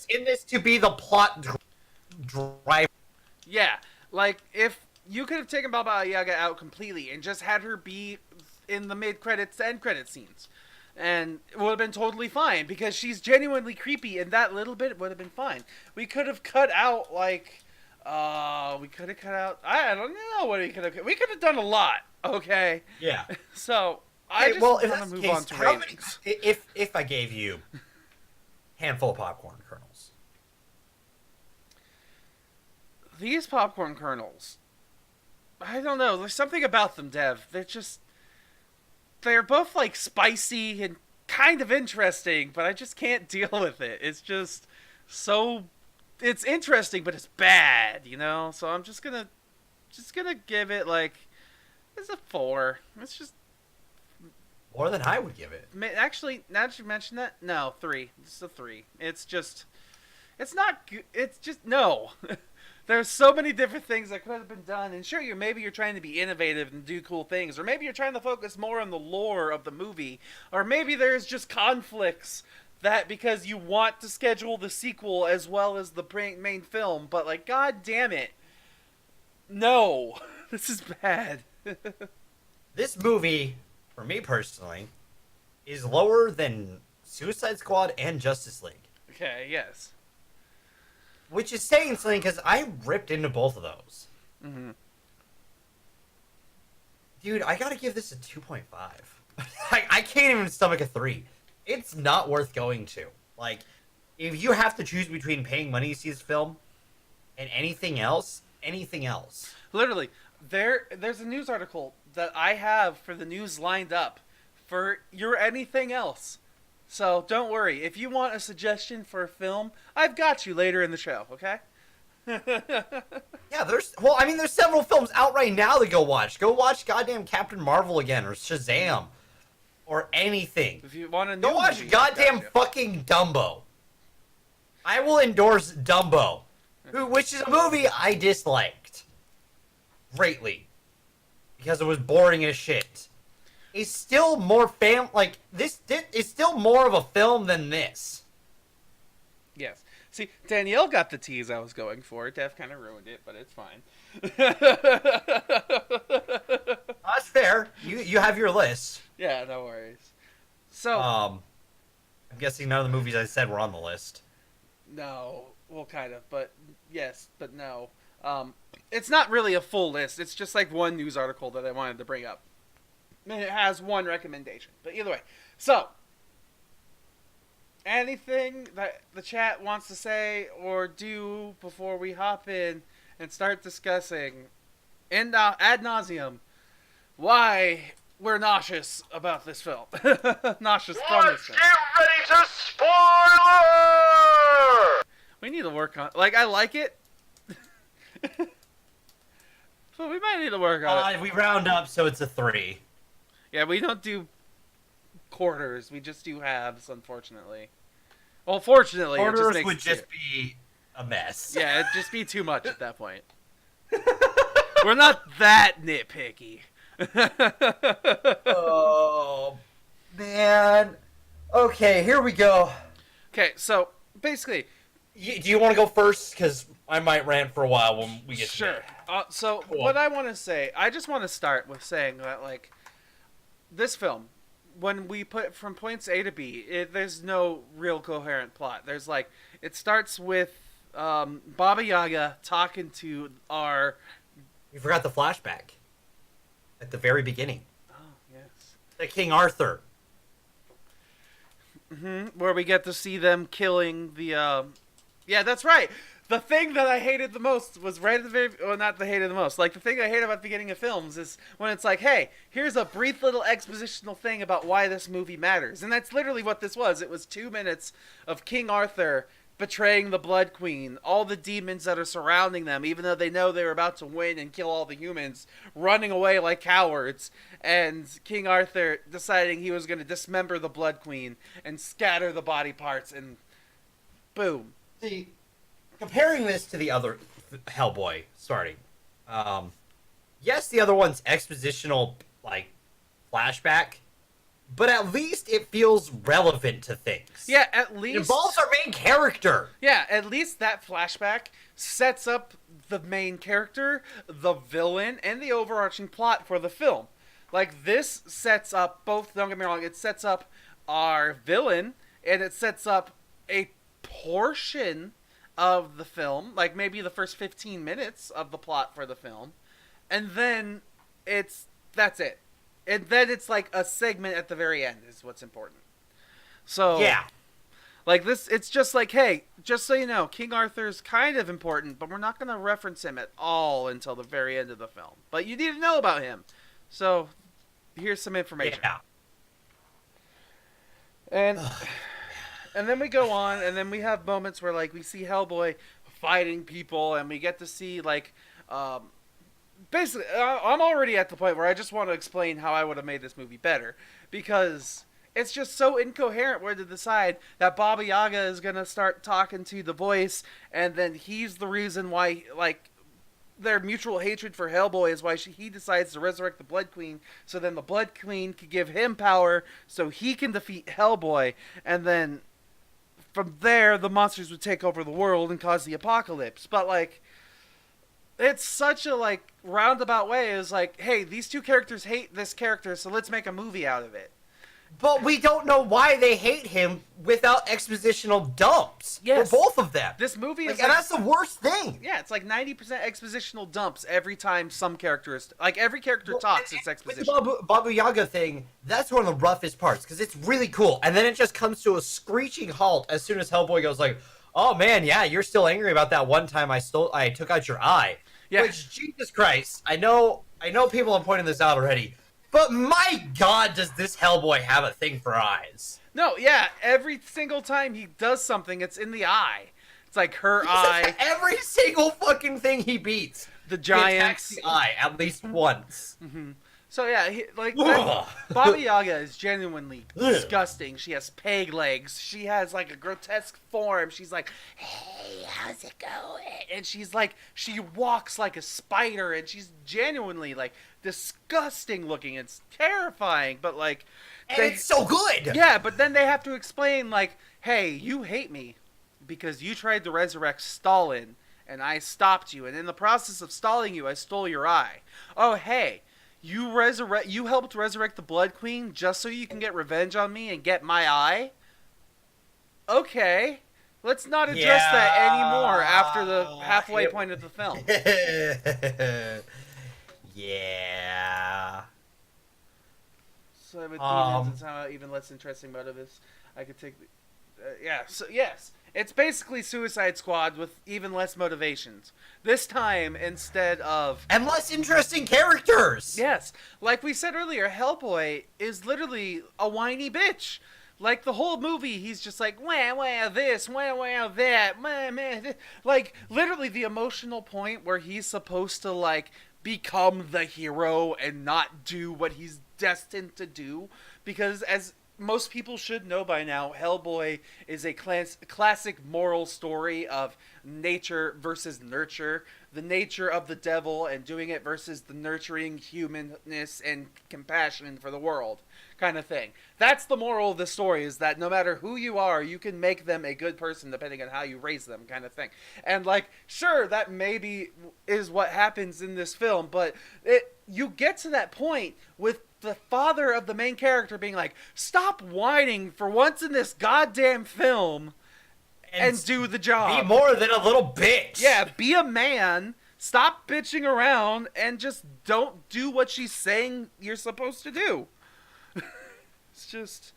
in this to be the plot driver. Yeah, like, if you could have taken Baba Yaga out completely and just had her be in the mid-credits to end-credit scenes. And it would have been totally fine, because she's genuinely creepy, and that little bit would have been fine. We could have cut out, like... we could have cut out... I don't know what we could have... We could have done a lot, okay? Yeah. So, I just want to move on to how ratings. If I gave you a handful of popcorn kernels. These popcorn kernels... I don't know. There's something about them, Dev. They're both, like, spicy and kind of interesting, but I just can't deal with it. It's just so... It's interesting, but it's bad, you know? So I'm just gonna give it, like, it's a 4. It's just... More than I would give it. Actually, now that you mention that, no, 3. It's a 3. It's just... It's not good. It's just... No. There's so many different things that could have been done, and sure, maybe you're trying to be innovative and do cool things, or maybe you're trying to focus more on the lore of the movie, or maybe there's just conflicts that because you want to schedule the sequel as well as the main film, but like, god damn it. No. This is bad. This movie, for me personally, is lower than Suicide Squad and Justice League. Okay, yes. Which is saying something, because I ripped into both of those. Mm-hmm. Dude, I gotta give this a 2.5. I can't even stomach a 3. It's not worth going to. Like, if you have to choose between paying money to see this film and anything else. Literally, there's a news article that I have for the news lined up for your anything else. So don't worry. If you want a suggestion for a film, I've got you later in the show, okay? Yeah, there's several films out right now to go watch. Go watch goddamn Captain Marvel again, or Shazam. Or anything. If you want to go watch goddamn fucking Dumbo. I will endorse Dumbo, which is a movie I disliked greatly because it was boring as shit. It's still more this is still more of a film than this. Yes. See, Danielle got the tease I was going for. Dev kind of ruined it, but it's fine. That's fair. You have your list. Yeah, no worries. So, I'm guessing none of the movies I said were on the list. No, well, kind of, but yes, but no. It's not really a full list. It's just like one news article that I wanted to bring up. And it has one recommendation. But either way, so anything that the chat wants to say or do before we hop in and start discussing ad nauseum why we're nauseous about this film. Nauseous from this film. Get ready to spoiler! We need to work on... Like, I like it. So we might need to work on it. We round up, so it's a 3. Yeah, we don't do quarters. We just do halves, unfortunately. Well, fortunately, quarters it just makes would just be a mess. Yeah, it'd just be too much at that point. We're not that nitpicky. Oh, man. Okay, here we go. Okay, so, basically... Do you want to go first? Because I might rant for a while when we get sure. to that. So, cool. What I want to say... I just want to start with saying that, like, this film, when we put from points A to B, there's no real coherent plot. There's, like... It starts with Baba Yaga talking to our... You forgot the flashback. At the very beginning. Oh, yes. The King Arthur. Where we get to see them killing the. Yeah, that's right. The thing that I hated the most was right at the very. Well, not the hated the most. Like, the thing I hate about the beginning of films is when it's like, hey, here's a brief little expositional thing about why this movie matters. And that's literally what this was. It was 2 minutes of King Arthur betraying the Blood Queen, all the demons that are surrounding them, even though they know they're about to win and kill all the humans, running away like cowards, and King Arthur deciding he was going to dismember the Blood Queen and scatter the body parts, and boom. See, comparing this to the other Hellboy starting, yes, the other one's expositional, like, flashback, but at least it feels relevant to things. Yeah, at least... It involves our main character. Yeah, at least that flashback sets up the main character, the villain, and the overarching plot for the film. Like, this sets up both, don't get me wrong, it sets up our villain, and it sets up a portion of the film, like maybe the first 15 minutes of the plot for the film, and then that's it. And then it's like a segment at the very end is what's important. So yeah, like this, it's just like, hey, just so you know, King Arthur's kind of important, but we're not going to reference him at all until the very end of the film. But you need to know about him. So here's some information. Yeah. And then we go on, and then we have moments where, like, we see Hellboy fighting people, and we get to see, like, basically, I'm already at the point where I just want to explain how I would have made this movie better, because it's just so incoherent where to decide that Baba Yaga is going to start talking to the voice, and then he's the reason why, like, their mutual hatred for Hellboy is why he decides to resurrect the Blood Queen, so then the Blood Queen could give him power so he can defeat Hellboy, and then from there the monsters would take over the world and cause the apocalypse. But, like, it's such a, like, roundabout way. Is like, hey, these two characters hate this character, so let's make a movie out of it. But we don't know why they hate him without expositional dumps. Yes. For both of them. This movie is and that's the worst thing. Yeah, it's like 90% expositional dumps every time some character is... Like, every character talks, it's exposition. With the Baba Yaga thing, that's one of the roughest parts, because it's really cool. And then it just comes to a screeching halt as soon as Hellboy goes like, oh man, yeah, you're still angry about that one time I took out your eye. Yeah. Which, Jesus Christ, I know people are pointing this out already, but my God, does this Hellboy have a thing for eyes? No, yeah, every single time he does something, it's in the eye. It's like her eye. Every single fucking thing he beats. The giants. He attacks the eye at least once. Mm-hmm. So yeah, Baba Yaga is genuinely disgusting. She has peg legs. She has like a grotesque form. She's like, hey, how's it going? And she's like, she walks like a spider, and she's genuinely like disgusting looking. It's terrifying, but like, it's so good. Yeah, but then they have to explain like, hey, you hate me because you tried to resurrect Stalin, and I stopped you, and in the process of stalling you, I stole your eye. Oh, hey. You helped resurrect the Blood Queen just so you can get revenge on me and get my eye? Okay. Let's not address that anymore after the halfway point of the film. Yeah. So I would think that's how even less interesting motive is. I could take... so yes. It's basically Suicide Squad with even less motivations. This time, instead of... And less interesting characters! Yes. Like we said earlier, Hellboy is literally a whiny bitch. Like, the whole movie, he's just like, wah, wah, this, wah, wah, that, wah, wah. Like, literally the emotional point where he's supposed to, like, become the hero and not do what he's destined to do. Because as... most people should know by now, Hellboy is a classic moral story of nature versus nurture. The nature of the devil and doing it versus the nurturing humanness and compassion for the world kind of thing. That's the moral of the story, is that no matter who you are, you can make them a good person depending on how you raise them kind of thing. And like, sure, that maybe is what happens in this film, but you get to that point with the father of the main character being like, stop whining for once in this goddamn film and do the job. Be more than a little bitch. Yeah, be a man, stop bitching around, and just don't do what she's saying you're supposed to do. It's just...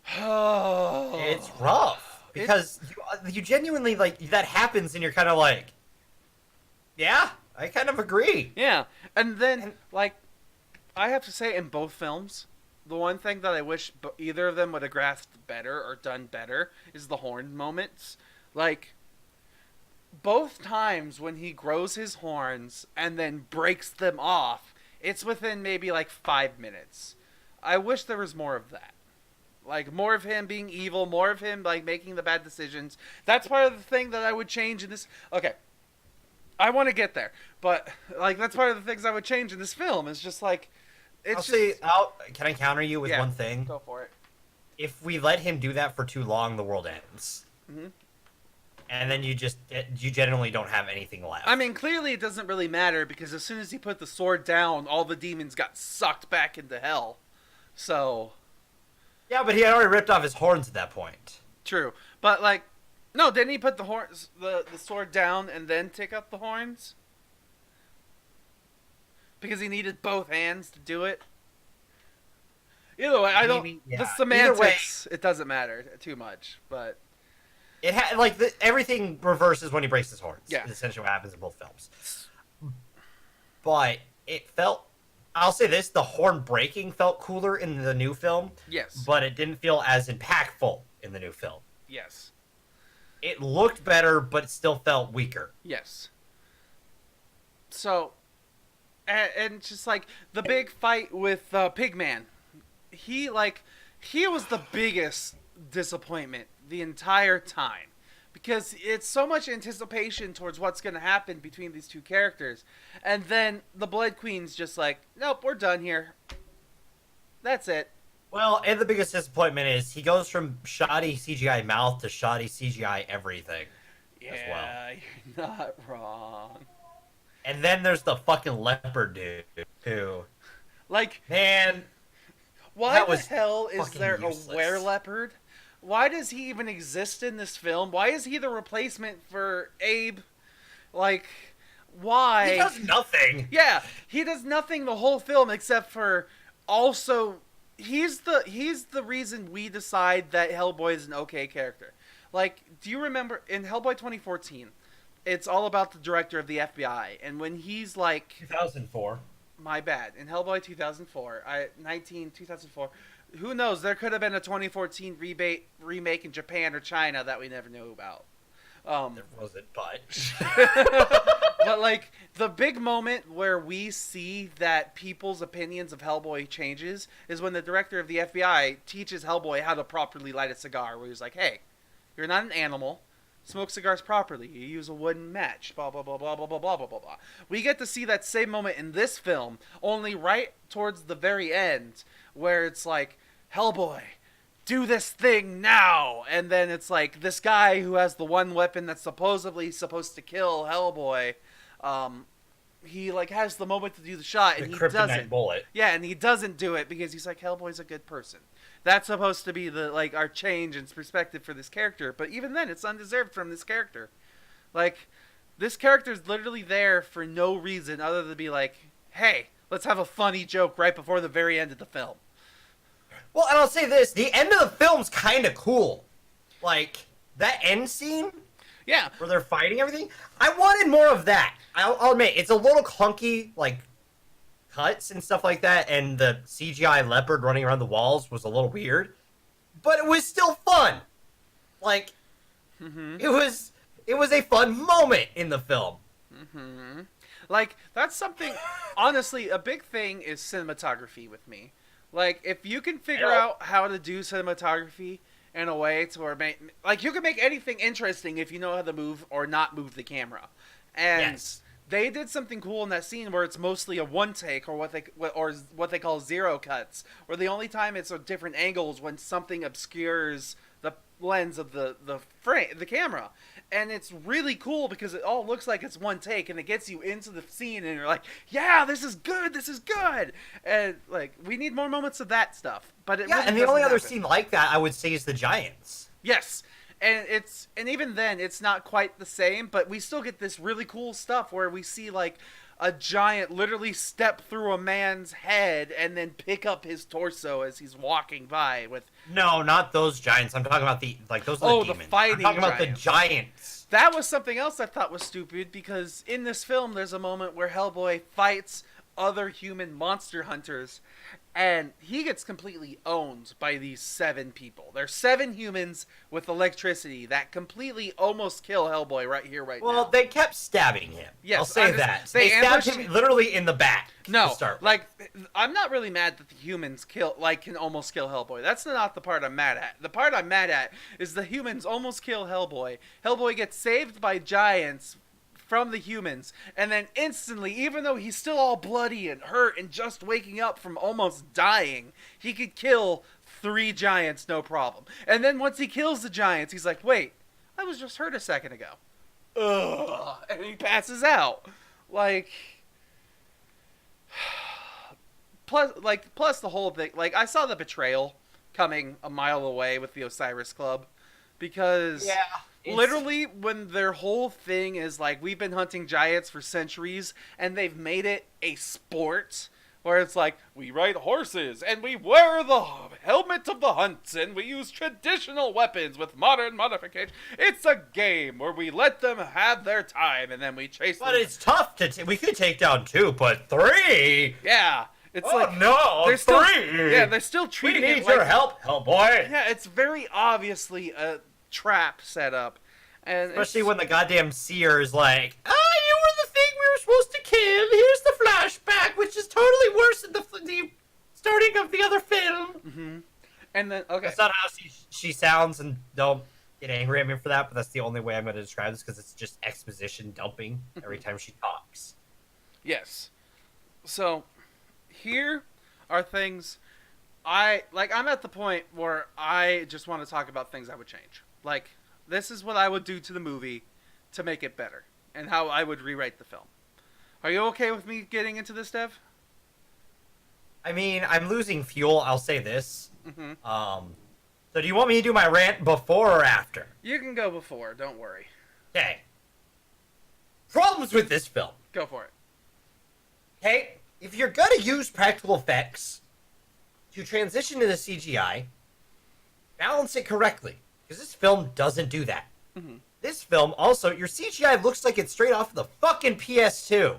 It's rough because you genuinely like that happens, and you're kind of like, yeah, I kind of agree. Yeah, and then like I have to say, in both films, the one thing that I wish either of them would have grasped better or done better is the horn moments. Like, both times when he grows his horns and then breaks them off, it's within maybe like 5 minutes. I wish there was more of that. Like, more of him being evil, more of him, like, making the bad decisions. That's part of the thing that I would change in this. Okay. I want to get there. But, like, that's part of the things I would change in this film. It's just, like, can I counter you with one thing? Go for it. If we let him do that for too long, the world ends. Mm-hmm. And then you generally don't have anything left. I mean, clearly it doesn't really matter because as soon as he put the sword down, all the demons got sucked back into hell. So... Yeah, but he had already ripped off his horns at that point. True. But, like, no, didn't he put the sword down and then take up the horns? Because he needed both hands to do it? Either way, the semantics, it doesn't matter too much, but... everything reverses when he breaks his horns. Yeah. It's essentially what happens in both films. But it felt... I'll say this, the horn breaking felt cooler in the new film. Yes. But it didn't feel as impactful in the new film. Yes. It looked better, but it still felt weaker. Yes. So, and just like the big fight with Pigman, he was the biggest disappointment the entire time. Because it's so much anticipation towards what's going to happen between these two characters. And then the Blood Queen's just like, nope, we're done here. That's it. Well, and the biggest disappointment is he goes from shoddy CGI mouth to shoddy CGI everything. Yeah, as well. You're not wrong. And then there's the fucking leopard dude, too. Like, man, why the hell is there useless. a were-leopard? Why does he even exist in this film? Why is he the replacement for Abe? Like, why? He does nothing. Yeah, he does nothing the whole film except for also he's the reason we decide that Hellboy is an okay character. Like, do you remember in Hellboy 2014? It's all about the director of the FBI, and when he's like 2004. My bad. In Hellboy 2004, 2004. Who knows? There could have been a 2014 remake in Japan or China that we never knew about. There wasn't, but... But, like, the big moment where we see that people's opinions of Hellboy changes is when the director of the FBI teaches Hellboy how to properly light a cigar, where he's like, hey, you're not an animal. Smoke cigars properly. You use a wooden match. Blah, blah, blah, blah, blah, blah, blah, blah, blah. We get to see that same moment in this film, only right towards the very end, where it's like, Hellboy, do this thing now! And then it's like, this guy who has the one weapon that's supposedly supposed to kill Hellboy, he, like, has the moment to do the shot, and he doesn't. Bullet. Yeah, and he doesn't do it because he's like, Hellboy's a good person. That's supposed to be the, like, our change in perspective for this character, but even then, it's undeserved from this character. Like, this character's literally there for no reason other than to be like, hey, let's have a funny joke right before the very end of the film. Well, and I'll say this, the end of the film's kind of cool. Like, that end scene... Yeah. Where they're fighting everything. I wanted more of that. I'll admit, it's a little clunky, like, cuts and stuff like that, and the CGI leopard running around the walls was a little weird. But it was still fun. Like, it was a fun moment in the film. Mm-hmm. Like, that's something, honestly, a big thing is cinematography with me. Like, if you can figure out how to do cinematography in a way to where, like, you can make anything interesting if you know how to move or not move the camera. And they did something cool in that scene where it's mostly a one take, or what they call zero cuts, where the only time it's a different angles when something obscures the lens of the frame, the camera. And it's really cool because it all looks like it's one take, and it gets you into the scene, and you're like, yeah, this is good, and like, we need more moments of that stuff. But it really and the only other scene like that I would say is the Giants. Yes, and even then it's not quite the same, but we still get this really cool stuff where we see like a giant literally step through a man's head and then pick up his torso as he's walking by with... No, not those giants. I'm talking about those are the demons. The fighting I'm talking about the giants. giants. That was something else I thought was stupid, because in this film there's a moment where Hellboy fights other human monster hunters, and he gets completely owned by these 7 people. There's 7 humans with electricity that completely almost kill Hellboy right here, right now. Well, they kept stabbing him. Yes, I'll say that. They stabbed him literally in the back. No, like, I'm not really mad that the humans can almost kill Hellboy. That's not the part I'm mad at. The part I'm mad at is the humans almost kill Hellboy. Hellboy gets saved by giants from the humans, and then instantly, even though he's still all bloody and hurt and just waking up from almost dying, he could kill 3 giants no problem. And then once he kills the giants, he's like, wait, I was just hurt a second ago. Ugh. And he passes out. Like... Plus the whole thing, like, I saw the betrayal coming a mile away with the Osiris Club, because literally when their whole thing is like, we've been hunting giants for centuries and they've made it a sport where it's like, we ride horses and we wear the helmet of the hunt and we use traditional weapons with modern modification. It's a game where we let them have their time and then we chase them. But it's tough we could take down 2, but 3? Yeah. It's they're 3! They're still treating it like... We need your help, Hellboy! Yeah, it's very obviously a trap set up. And especially when the goddamn seer is like, you were the thing we were supposed to kill. Here's the flashback, which is totally worse than the starting of the other film. Mm-hmm. And then, okay. That's not how she sounds, and don't get angry at me for that, but that's the only way I'm going to describe this, because it's just exposition dumping every time she talks. Yes. So... here are things I'm at the point where I just want to talk about things I would change. Like, this is what I would do to the movie to make it better, and how I would rewrite the film. Are you okay with me getting into this, Dev? I mean, I'm losing fuel, I'll say this. Mm-hmm. So do you want me to do my rant before or after? You can go before, don't worry. Okay. Problems with this film. Go for it. Okay? If you're gonna use practical effects to transition to the CGI, balance it correctly, because this film doesn't do that. Mm-hmm. This film, also, your CGI looks like it's straight off of the fucking PS2.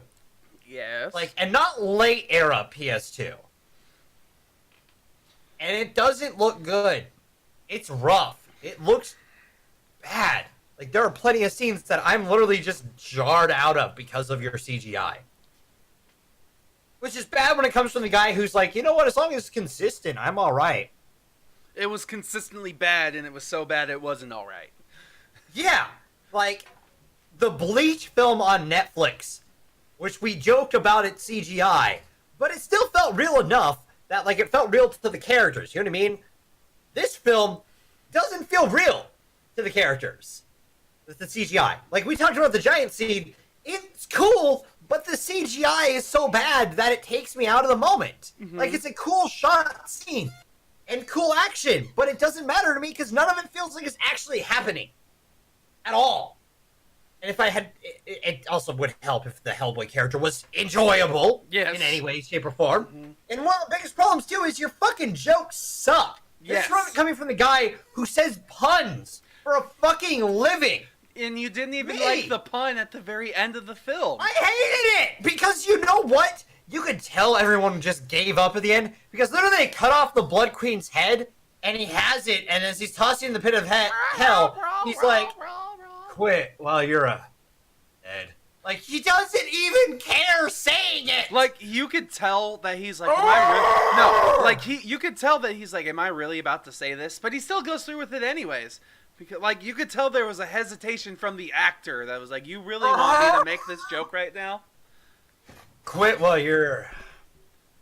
Yes. Like, and not late era PS2. And it doesn't look good. It's rough. It looks bad. Like, there are plenty of scenes that I'm literally just jarred out of because of your CGI. Which is bad when it comes from the guy who's like, you know what, as long as it's consistent, I'm alright. It was consistently bad, and it was so bad it wasn't alright. Yeah, like, the Bleach film on Netflix, which we joked about its CGI, but it still felt real enough that, like, it felt real to the characters, you know what I mean? This film doesn't feel real to the characters with the CGI. Like, we talked about the giant scene, it's cool, but the CGI is so bad that it takes me out of the moment. Mm-hmm. Like, it's a cool shot scene and cool action, but it doesn't matter to me because none of it feels like it's actually happening at all. And if I had... It also would help if the Hellboy character was enjoyable in any way, shape, or form. Mm-hmm. And one of the biggest problems, too, is your fucking jokes suck. Yes. This is coming from the guy who says puns for a fucking living. And you didn't even like the pun at the very end of the film. I hated it! Because you know what? You could tell everyone just gave up at the end. Because literally they cut off the Blood Queen's head, and he has it, and as he's tossing in the pit of hell, he's like, quit while you're dead. Like, he doesn't even care saying it! Like, you could tell that he's like, am I really... No, like, you could tell that he's like, am I really about to say this? But he still goes through with it anyways. Because, like, you could tell there was a hesitation from the actor that was like, you really want me to make this joke right now? Quit while you're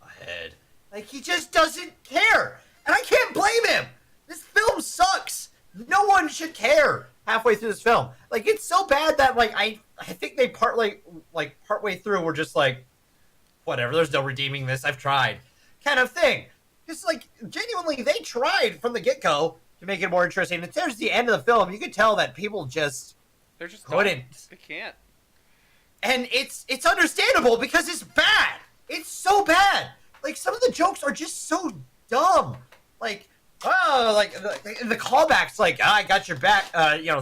ahead. Like, he just doesn't care. And I can't blame him. This film sucks. No one should care halfway through this film. Like, it's so bad that, like, I think they partway through were just like, whatever, there's no redeeming this, I've tried. Kind of thing. Because, like, genuinely, they tried from the get-go to make it more interesting. And there's the end of the film, you could tell that people just... They're just couldn't. They can't. And it's understandable because it's bad. It's so bad. Like, some of the jokes are just so dumb. Like, the callbacks, like, I got your back,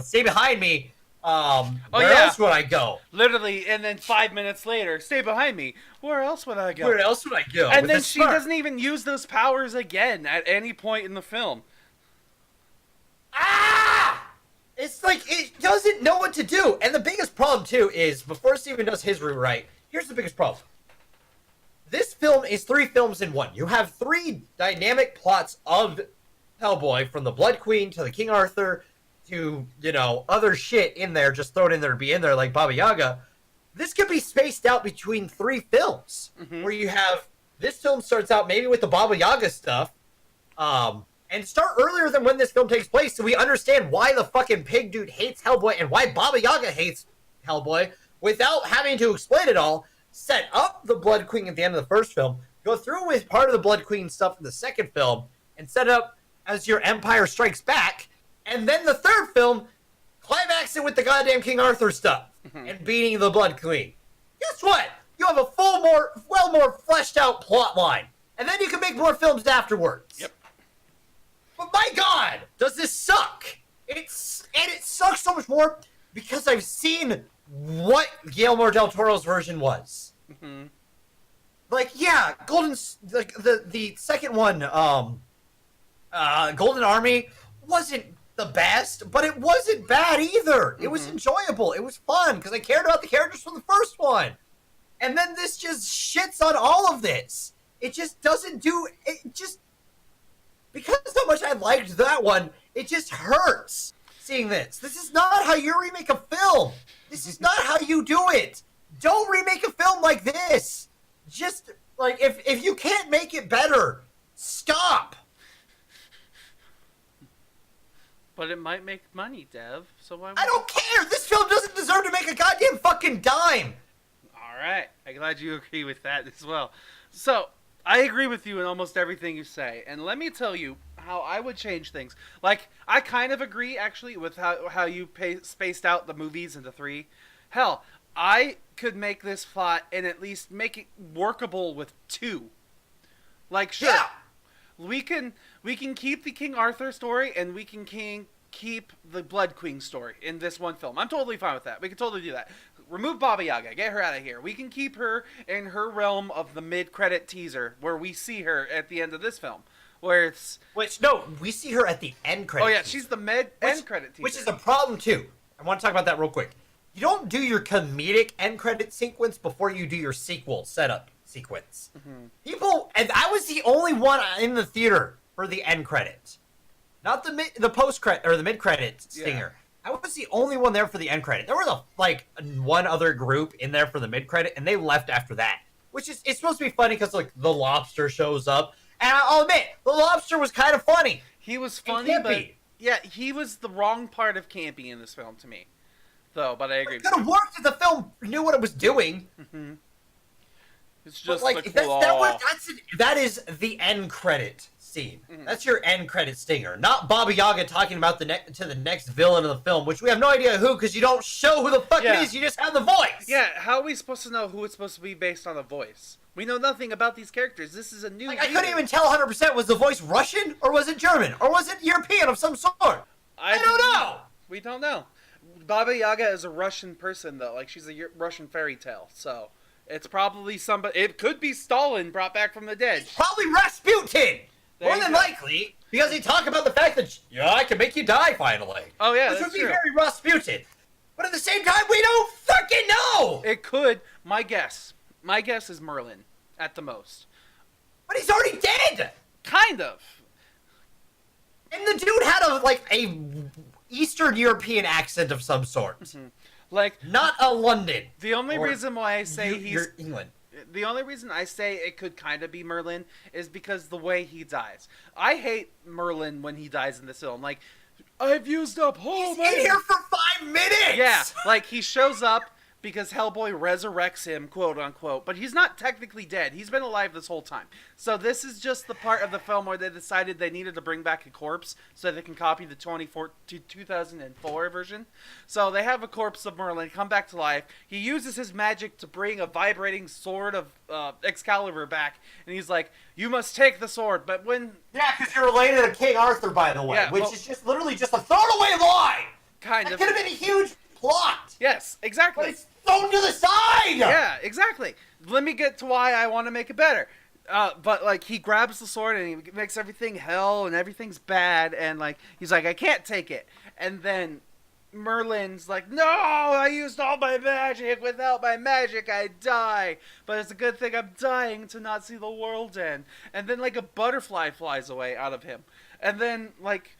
stay behind me. Where else would I go? Literally, and then 5 minutes later, stay behind me. Where else would I go? Where else would I go? And then she doesn't even use those powers again at any point in the film. Ah! It's like, it doesn't know what to do. And the biggest problem, too, is before Steven does his rewrite, here's the biggest problem. This film is 3 films in one. You have 3 dynamic plots of Hellboy, from the Blood Queen to the King Arthur to, other shit in there, just thrown in there to be in there, like Baba Yaga. This could be spaced out between 3 films, where you have, this film starts out maybe with the Baba Yaga stuff, and start earlier than when this film takes place, so we understand why the fucking pig dude hates Hellboy and why Baba Yaga hates Hellboy, without having to explain it all. Set up the Blood Queen at the end of the first film, go through with part of the Blood Queen stuff in the second film, and set it up as your Empire Strikes Back, and then the third film, climax it with the goddamn King Arthur stuff, and beating the Blood Queen. Guess what? You have a more fleshed out plot line, and then you can make more films afterwards. Yep. But my God, does this suck? It sucks so much more because I've seen what Guillermo del Toro's version was. Like, yeah, the second one, Golden Army wasn't the best, but it wasn't bad either. It was enjoyable. It was fun because I cared about the characters from the first one. And then this just shits on all of this. It just doesn't do it. Just because how much I liked that one, it just hurts seeing this. This is not how you remake a film. This is not how you do it. Don't remake a film like this. Just, like, if you can't make it better, stop. But it might make money, Dev, so why... I don't care. This film doesn't deserve to make a goddamn fucking dime. Alright, I'm glad you agree with that as well. So, I agree with you in almost everything you say, and let me tell you how I would change things. Like, I kind of agree, actually, with how you spaced out the movies into 3. Hell, I could make this plot and at least make it workable with 2. Like, sure, yeah. we can keep the King Arthur story, and we can keep the Blood Queen story in this one film. I'm totally fine with that. We can totally do that. Remove Baba Yaga. Get her out of here. We can keep her in her realm of the mid-credit teaser, where we see her at the end of this film. Where it's... No, we see her at the end credit. Oh, yeah, teaser. she's the end credit teaser. Which is a problem, too. I want to talk about that real quick. You don't do your comedic end credit sequence before you do your sequel setup sequence. People... And I was the only one in the theater for the end credit. Not the post-credit, or the mid-credit stinger. I was the only one there for the end credit. There was one other group in there for the mid credit, and they left after that. Which is, it's supposed to be funny because the lobster shows up, and I'll admit the lobster was kind of funny. He was funny, but yeah, he was the wrong part of Campy in this film to me, though. But I agree. It could have worked if the film knew what it was doing. It's just that is the end credit scene. That's your end credit stinger, not Baba Yaga talking about to the next villain of the film, which we have no idea who, because you don't show who the fuck it is. You just have the voice. Yeah, how are we supposed to know who it's supposed to be based on a voice? We know nothing about these characters. This is a new. I couldn't even tell 100%. Was the voice Russian or was it German or was it European of some sort? I don't know. We don't know. Baba Yaga is a Russian person though. Like, she's a Russian fairy tale, so it's probably somebody. It could be Stalin brought back from the dead. It's probably Rasputin. More than likely, because they talk about the fact that, I can make you die finally. Oh, yeah, Which would be very Rasputin. But at the same time, we don't fucking know! It could. My guess is Merlin, at the most. But he's already dead! Kind of. And the dude had a Eastern European accent of some sort. Not a London. The only reason why I say he's... England. The only reason I say it could kind of be Merlin is because the way he dies. I hate Merlin when he dies in this film. Like, I've used up He's in here for 5 minutes! Yeah, he shows up, because Hellboy resurrects him, quote unquote, but he's not technically dead. He's been alive this whole time. So this is just the part of the film where they decided they needed to bring back a corpse so they can copy the 2004 version. So they have a corpse of Merlin come back to life. He uses his magic to bring a vibrating sword of Excalibur back, and he's like, "You must take the sword." But when because you're related to King Arthur, by the way, which is just literally just a throwaway line. Kind of. It could have been a huge plot. Yes, exactly. But it's thrown to the side. Yeah, exactly. Let me get to why I want to make it better. But like he grabs the sword and he makes everything hell and everything's bad, and like he's like, I can't take it. And then Merlin's like, no, I used all my magic. Without my magic, I die. But it's a good thing I'm dying to not see the world end. And then like a butterfly flies away out of him. And then like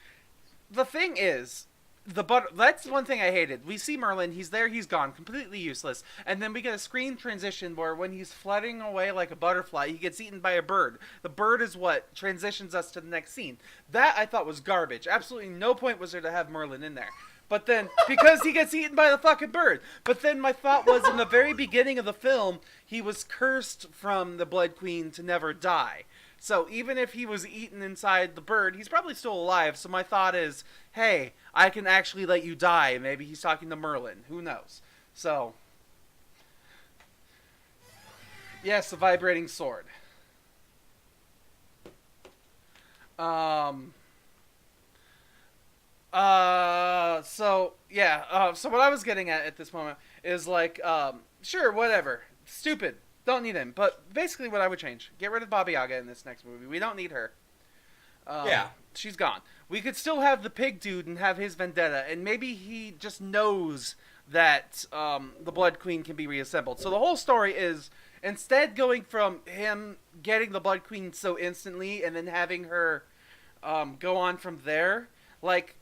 the thing is, that's one thing I hated. We see Merlin, he's there, he's gone, completely useless. And then we get a screen transition where when he's fluttering away like a butterfly, he gets eaten by a bird. The bird is what transitions us to the next scene. That I thought was garbage. Absolutely no point was there to have Merlin in there. But then, because he gets eaten by the fucking bird. But then my thought was, in the very beginning of the film, he was cursed from the Blood Queen to never die. So even if he was eaten inside the bird, he's probably still alive. So my thought is, hey, I can actually let you die. Maybe he's talking to Merlin. Who knows? So, yes, the vibrating sword. So what I was getting at this moment is like, sure, whatever. Stupid. Don't need him. But basically what I would change, get rid of Baba Yaga in this next movie. We don't need her. She's gone. We could still have the pig dude and have his vendetta, and maybe he just knows that the Blood Queen can be reassembled. So the whole story is, instead going from him getting the Blood Queen so instantly and then having her go on from there, like,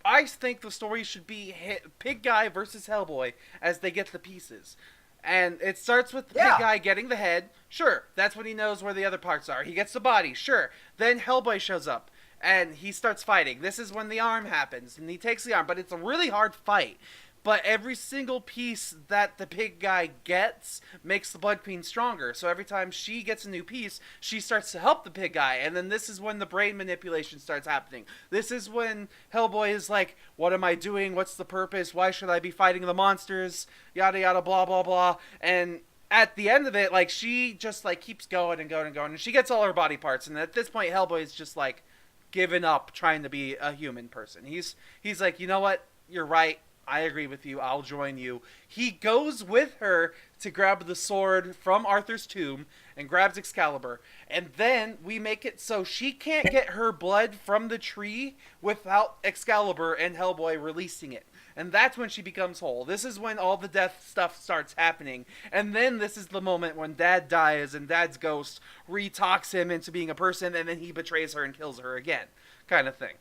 I think the story should be Pig Guy versus Hellboy as they get the pieces. And it starts with the Pig Guy getting the head. Sure, that's when he knows where the other parts are. He gets the body. Sure. Then Hellboy shows up, and he starts fighting. This is when the arm happens, and he takes the arm. But it's a really hard fight. But every single piece that the Pig Guy gets makes the Blood Queen stronger. So every time she gets a new piece, she starts to help the Pig Guy. And then this is when the brain manipulation starts happening. This is when Hellboy is like, what am I doing? What's the purpose? Why should I be fighting the monsters? Yada, yada, blah, blah, blah. And at the end of it, like, she just, like, keeps going and going and going. And she gets all her body parts. And at this point, Hellboy is just, like, given up trying to be a human person. He's like, you know what? You're right. I agree with you. I'll join you. He goes with her to grab the sword from Arthur's tomb and grabs Excalibur. And then we make it so she can't get her blood from the tree without Excalibur and Hellboy releasing it. And that's when she becomes whole. This is when all the death stuff starts happening. And then this is the moment when Dad dies and Dad's ghost re-talks him into being a person, and then he betrays her and kills her again. Kind of thing.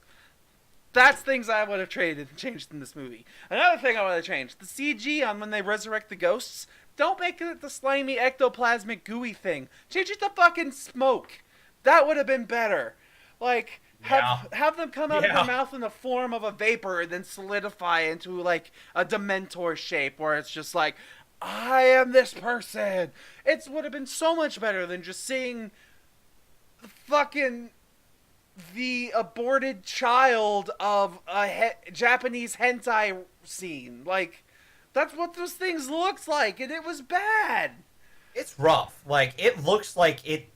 That's things I would have changed in this movie. Another thing I would have changed, the CG on when they resurrect the ghosts, don't make it the slimy ectoplasmic gooey thing. Change it to fucking smoke. That would have been better. Like, have them come out of their mouth in the form of a vapor and then solidify into, like, a Dementor shape where it's just like, I am this person. It would have been so much better than just seeing fucking the aborted child of a Japanese hentai scene. Like, that's what those things looks like, and it was bad. It's rough. Like, it looks like it.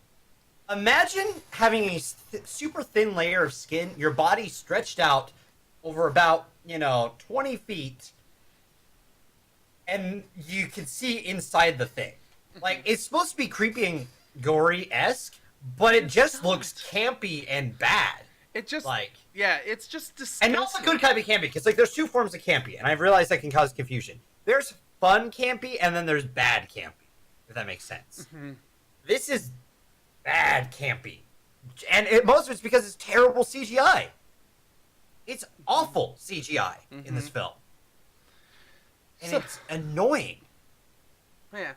Imagine having a super thin layer of skin, your body stretched out over about, 20 feet, and you can see inside the thing. Like, it's supposed to be creepy and gory-esque, but it just looks campy and bad. It just, like, it's just disgusting. And not the good kind of campy, because, like, there's two forms of campy, and I've realized that can cause confusion. There's fun campy, and then there's bad campy, if that makes sense. Mm-hmm. This is bad campy. And most of it's because it's terrible CGI. It's awful CGI in this film. And it's annoying. Yeah.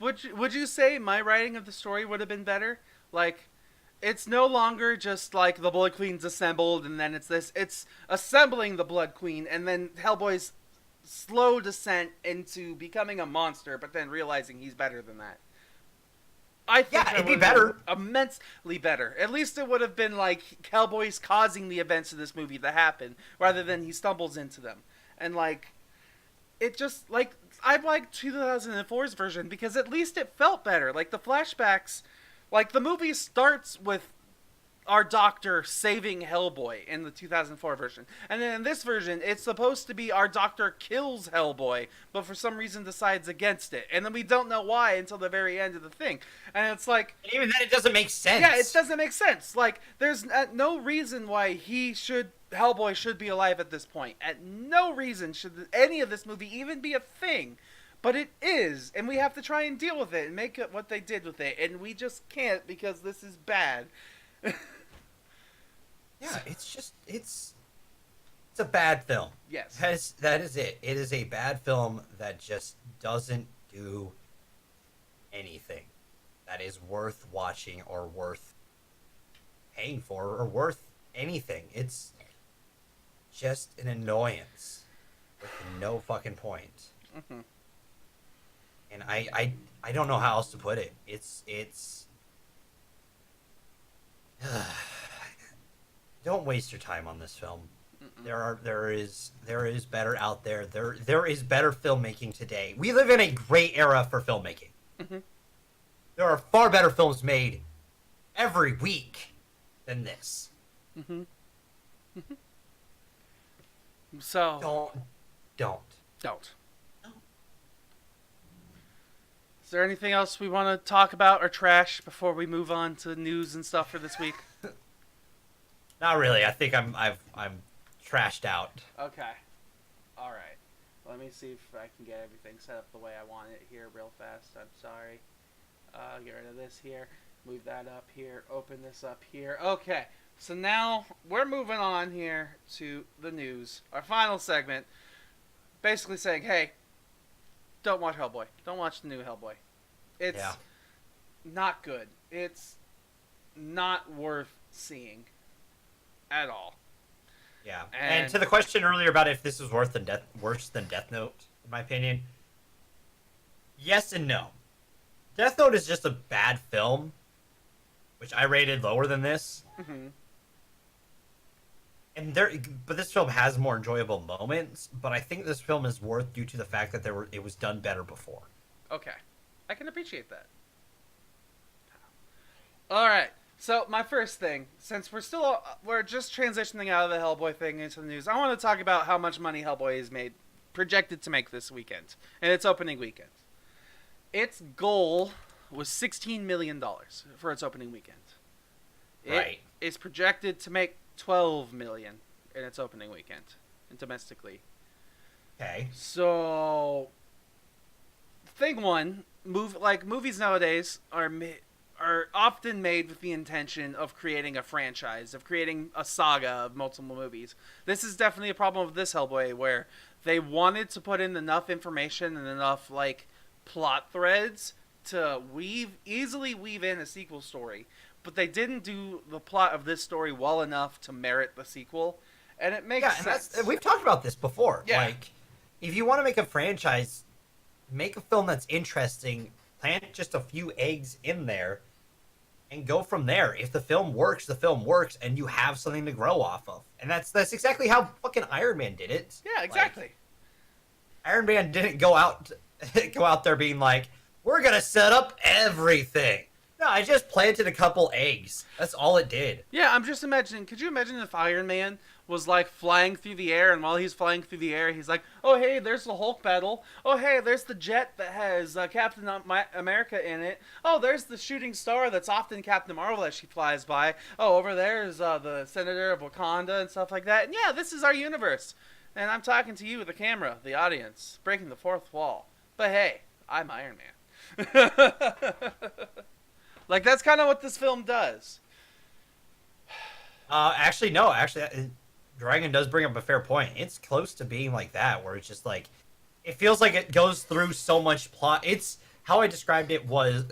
Would you say my writing of the story would have been better? Like, it's no longer just like the Blood Queen's assembled and then it's assembling the Blood Queen, and then Hellboy's slow descent into becoming a monster, but then realizing he's better than that. I think Yeah, that it'd be would have better. been immensely better. At least it would have been like Hellboy's causing the events of this movie to happen, rather than he stumbles into them. And like, it just like I like 2004's version because at least it felt better. Like the flashbacks, like the movie starts with our doctor saving Hellboy in the 2004 version. And then in this version, it's supposed to be our doctor kills Hellboy, but for some reason decides against it. And then we don't know why until the very end of the thing. And it's like... And even then, it doesn't make sense. Yeah, it doesn't make sense. Like, there's no reason why Hellboy should be alive at this point. At no reason should any of this movie even be a thing. But it is, and we have to try and deal with it and make it what they did with it. And we just can't because this is bad. Yeah, it's a bad film. Yes. That is it. It is a bad film that just doesn't do anything that is worth watching or worth paying for or worth anything. It's just an annoyance with no fucking point. Mm-hmm. And I don't know how else to put it. It's don't waste your time on this film. Mm-mm. There is better out there. There is better filmmaking today. We live in a great era for filmmaking. Mm-hmm. There are far better films made every week than this. Mm-hmm. Mm-hmm. So Don't. Is there anything else we want to talk about or trash before we move on to news and stuff for this week? Not really. I think I'm trashed out. Okay. All right. Let me see if I can get everything set up the way I want it here real fast. I'm sorry. Get rid of this here. Move that up here. Open this up here. Okay. So now we're moving on here to the news. Our final segment. Basically saying, hey, don't watch Hellboy. Don't watch the new Hellboy. It's not good. It's not worth seeing at all. Yeah. And to the question earlier about if this was worse than Death Note, in my opinion, yes and no. Death Note is just a bad film, which I rated lower than this. Mm-hmm. But this film has more enjoyable moments. But I think this film is worth due to the fact that it was done better before. Okay, I can appreciate that. All right. So my first thing, since we're just transitioning out of the Hellboy thing into the news, I want to talk about how much money Hellboy is projected to make this weekend, and its opening weekend. Its goal was $16 million for its opening weekend. Right. It is projected to make $12 million in its opening weekend, domestically. Okay. So, thing one, movies nowadays are often made with the intention of creating a franchise, of creating a saga of multiple movies. This is definitely a problem with this Hellboy, where they wanted to put in enough information and enough plot threads to easily weave in a sequel story, but they didn't do the plot of this story well enough to merit the sequel, and it makes sense. We've talked about this before. Yeah. If you want to make a franchise, make a film that's interesting, plant just a few eggs in there, and go from there. If the film works, and you have something to grow off of. And that's exactly how fucking Iron Man did it. Yeah, exactly. Iron Man didn't go out there being like, we're gonna set up everything. No, I just planted a couple eggs. That's all it did. Yeah, I'm just imagining. Could you imagine if Iron Man was flying through the air, and while he's flying through the air, he's like, "Oh hey, there's the Hulk battle. Oh hey, there's the jet that has Captain America in it. Oh, there's the shooting star that's often Captain Marvel as she flies by. Oh, over there's the Senator of Wakanda and stuff like that. And yeah, this is our universe. And I'm talking to you, the camera, the audience, breaking the fourth wall. But hey, I'm Iron Man." That's kind of what this film does. Actually, no. Dragon does bring up a fair point. It's close to being like that, where it's just it feels like it goes through so much plot. It's how I described it was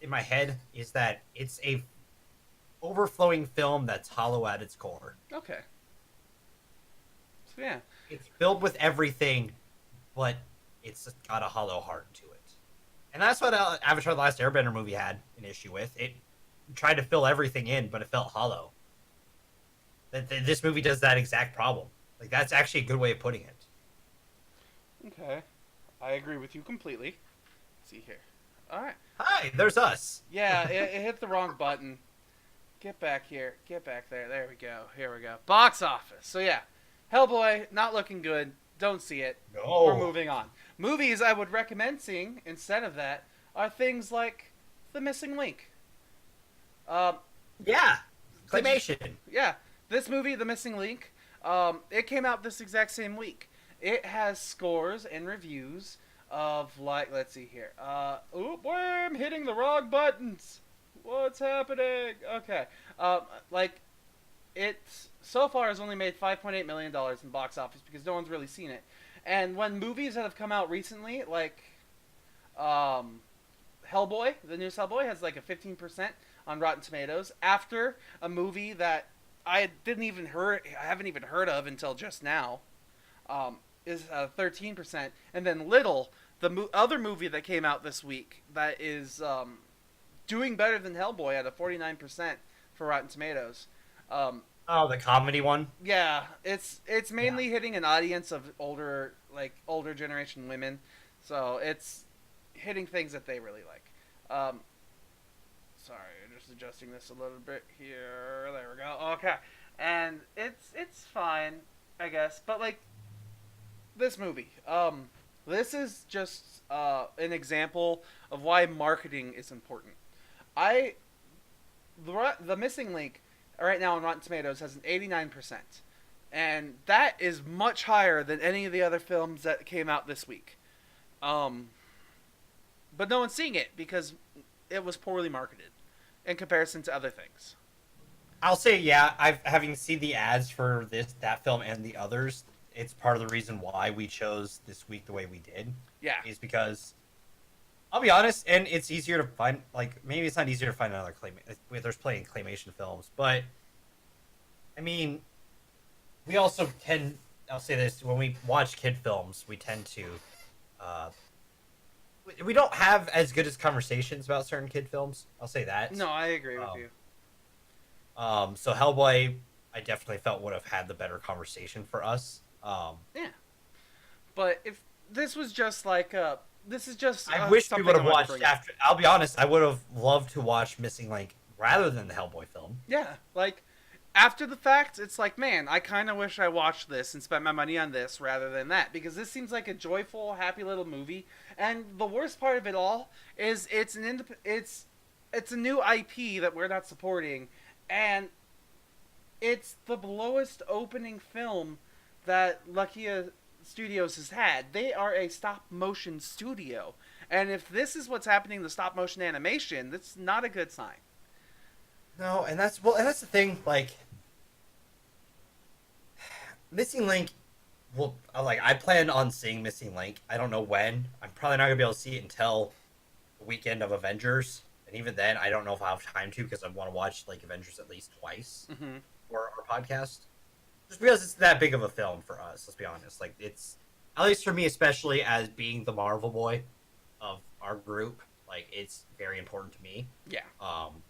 in my head is that it's a overflowing film that's hollow at its core. Okay. So yeah, it's filled with everything, but it's got a hollow heart to it. And that's what Avatar: The Last Airbender movie had an issue with. It tried to fill everything in, but it felt hollow. This movie does that exact problem. Like, that's actually a good way of putting it. Okay. I agree with you completely. Let's see here. Alright. Hi, there's us. Yeah, it hit the wrong button. Get back here. Get back there. There we go. Here we go. Box office. So yeah. Hellboy, not looking good. Don't see it. No. We're moving on. Movies I would recommend seeing instead of that are things like The Missing Link. Yeah. Claymation. Yeah. This movie, The Missing Link, it came out this exact same week. It has scores and reviews of, like, let's see here. Oh boy, I'm hitting the wrong buttons. What's happening? Okay. Like, it so far has only made $5.8 million in box office because no one's really seen it. And when movies that have come out recently, like Hellboy, the newest Hellboy, has like a 15% on Rotten Tomatoes after a movie that I haven't even heard of until just now, is 13%. And then Little, the other movie that came out this week that is doing better than Hellboy at a 49% for Rotten Tomatoes. Oh, the comedy one? Yeah, it's mainly hitting an audience of older generation women, so it's hitting things that they really like. Sorry, I'm just adjusting this a little bit here. There we go. Okay, and it's fine, I guess. But like this movie, this is just an example of why marketing is important. The Missing Link right now on Rotten Tomatoes has an 89%. And that is much higher than any of the other films that came out this week. But no one's seeing it because it was poorly marketed in comparison to other things. I'll say, yeah, having seen the ads for that film and the others, it's part of the reason why we chose this week the way we did. Yeah. Is because, I'll be honest, and it's easier to find, like, maybe it's not easier to find another there's plenty of claymation films, but, I mean, we also I'll say this, when we watch kid films, we tend to, we don't have as good as conversations about certain kid films, I'll say that. No, I agree with you. So Hellboy, I definitely felt would have had the better conversation for us. Yeah. But if this was just like this is just. I wish we would have watched after. I'll be honest. I would have loved to watch Missing Link rather than the Hellboy film. Yeah, like after the fact, it's like, man, I kind of wish I watched this and spent my money on this rather than that, because this seems like a joyful, happy little movie. And the worst part of it all is it's a new IP that we're not supporting, and it's the lowest opening film that Luckia Studios has had. They are a stop motion studio, and if this is what's happening to stop motion animation, that's not a good sign. No, and that's the thing. Like, Missing Link. Well, I plan on seeing Missing Link. I don't know when. I'm probably not gonna be able to see it until the weekend of Avengers, and even then, I don't know if I'll have time to, because I want to watch like Avengers at least twice for our podcast. Just because it's that big of a film for us, let's be honest. Like, it's, at least for me, especially as being the Marvel boy of our group, like, it's very important to me. Yeah.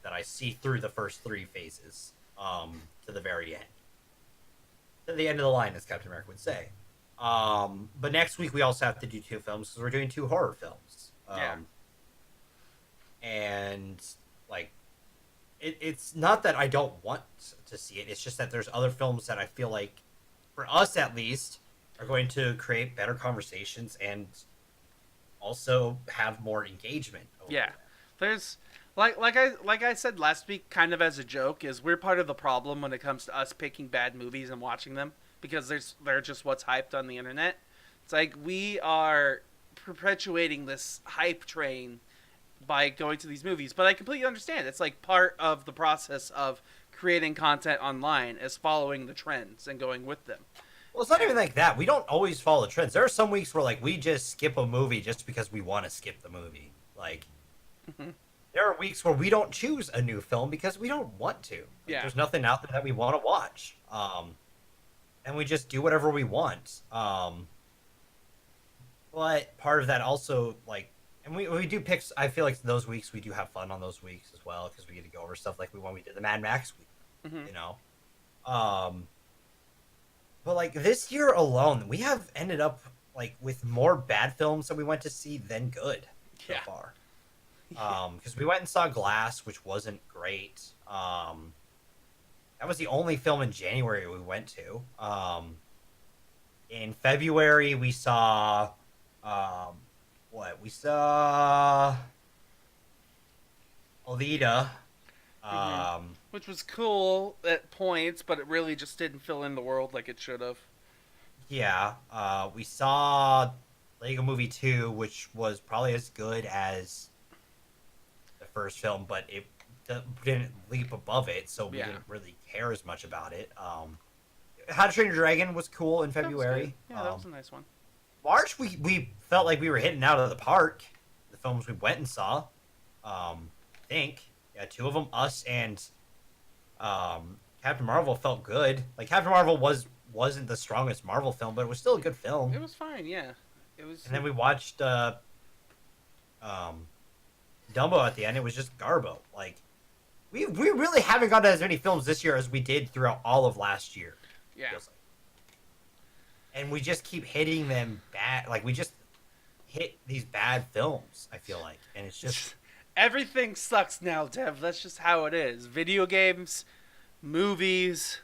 That I see through the first three phases, to the very end. To the end of the line, as Captain America would say. But next week we also have to do 2 films, because we're doing 2 horror films. Yeah. And, like, it's not that I don't want to see it. It's just that there's other films that I feel like, for us at least, are going to create better conversations and also have more engagement. Yeah, that. There's like I said last week, kind of as a joke, is we're part of the problem when it comes to us picking bad movies and watching them, because they're just what's hyped on the internet. It's like we are perpetuating this hype train by going to these movies, but I completely understand. It's like part of the process of creating content online is following the trends and going with them. Well, it's not even like that. We don't always follow the trends. There are some weeks where, like, we just skip a movie just because we want to skip the movie. Like, there are weeks where we don't choose a new film because we don't want to. Like, yeah. There's nothing out there that we want to watch. And we just do whatever we want. but part of that also, like, and we do pick. I feel like those weeks we do have fun on those weeks as well because we get to go over stuff like when we did the Mad Max week, Hmm. you know. Um, but like this year alone, we have ended up like with more bad films that we went to see than good so Yeah. far. Yeah. Because we went and saw Glass, which wasn't great. That was the only film in January we went to. In February, we saw what? We saw Alita. Hmm. Um, Which was cool at points, but it really just didn't fill in the world like it should have. yeah. We saw Lego Movie 2, which was probably as good as the first film, but it didn't leap above it, so we Yeah. didn't really care as much about it. How to Train Your Dragon was cool in That was good. February. Yeah, that was a nice one. March, we felt like we were hitting out of the park. The films we went and saw, I think, yeah, two of them, us and Captain Marvel, felt good. Like Captain Marvel wasn't the strongest Marvel film, but it was still a good film. It was fine, yeah. It was. And then we watched Dumbo at the end. It was just Garbo. Like we really haven't gotten as many films this year as we did throughout all of last year. Yeah. Feels like. And we just keep hitting them bad. Like we just hit these bad films. I feel like, and it's just Everything sucks now, Dev. That's just how it is. Video games, movies,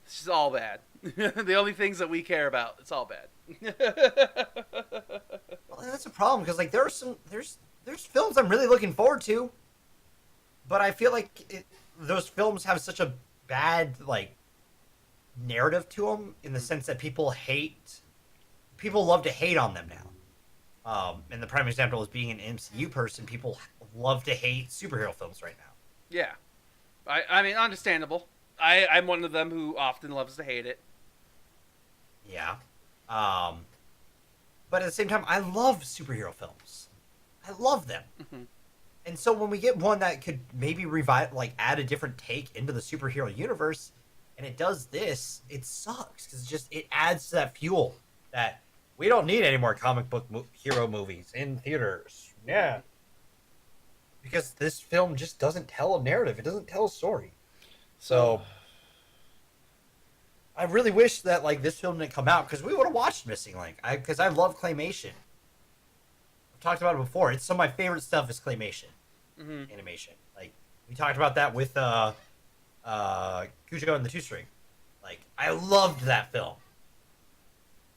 it's just all bad. The only things that we care about, it's all bad. well, that's a problem because like there's films I'm really looking forward to, but I feel like those films have such a bad like narrative to them in the sense that people love to hate on them now. And the prime example is being an MCU person. People love to hate superhero films right now. Yeah. I mean, understandable. I'm one of them who often loves to hate it. Yeah. But at the same time, I love superhero films. I love them. Mm-hmm. And so when we get one that could maybe revive, like add a different take into the superhero universe, and it does this, it sucks because it adds to that fuel that we don't need any more comic book hero movies in theaters. Yeah. Because this film just doesn't tell a narrative. It doesn't tell a story. So I really wish that like this film didn't come out because we would have watched Missing Link. Because I love claymation. I've talked about it before. It's some of my favorite stuff is claymation animation. Like we talked about that with Cujo and the Two String. Like I loved that film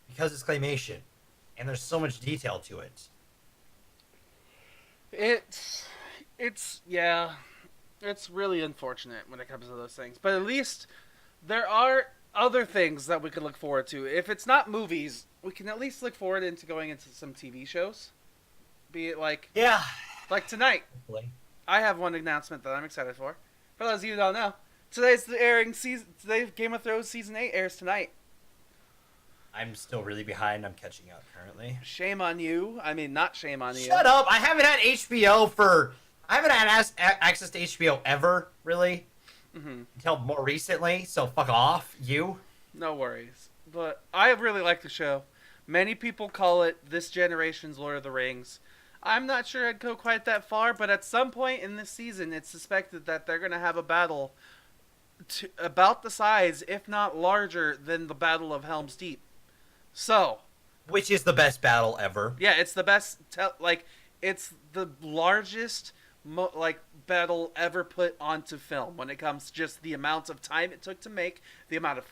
because it's claymation and there's so much detail to it. It's yeah, it's really unfortunate when it comes to those things. But at least there are other things that we can look forward to. If it's not movies, we can at least look forward into going into some TV shows. Be it like tonight. Hopefully. I have one announcement that I'm excited for. For those of you who don't know, today's the airing season. Today, Game of Thrones season 8 airs tonight. I'm still really behind. I'm catching up currently. Shame on you. I mean, not shame on you. Shut up! I haven't had HBO I haven't had access to HBO ever, really, until more recently. So fuck off, you. No worries. But I really like the show. Many people call it this generation's Lord of the Rings. I'm not sure I'd go quite that far, but at some point in this season, it's suspected that they're going to have a battle about the size, if not larger, than the Battle of Helm's Deep. So, which is the best battle ever. Yeah, it's the best. It's the largest battle ever put onto film when it comes to just the amount of time it took to make, the amount of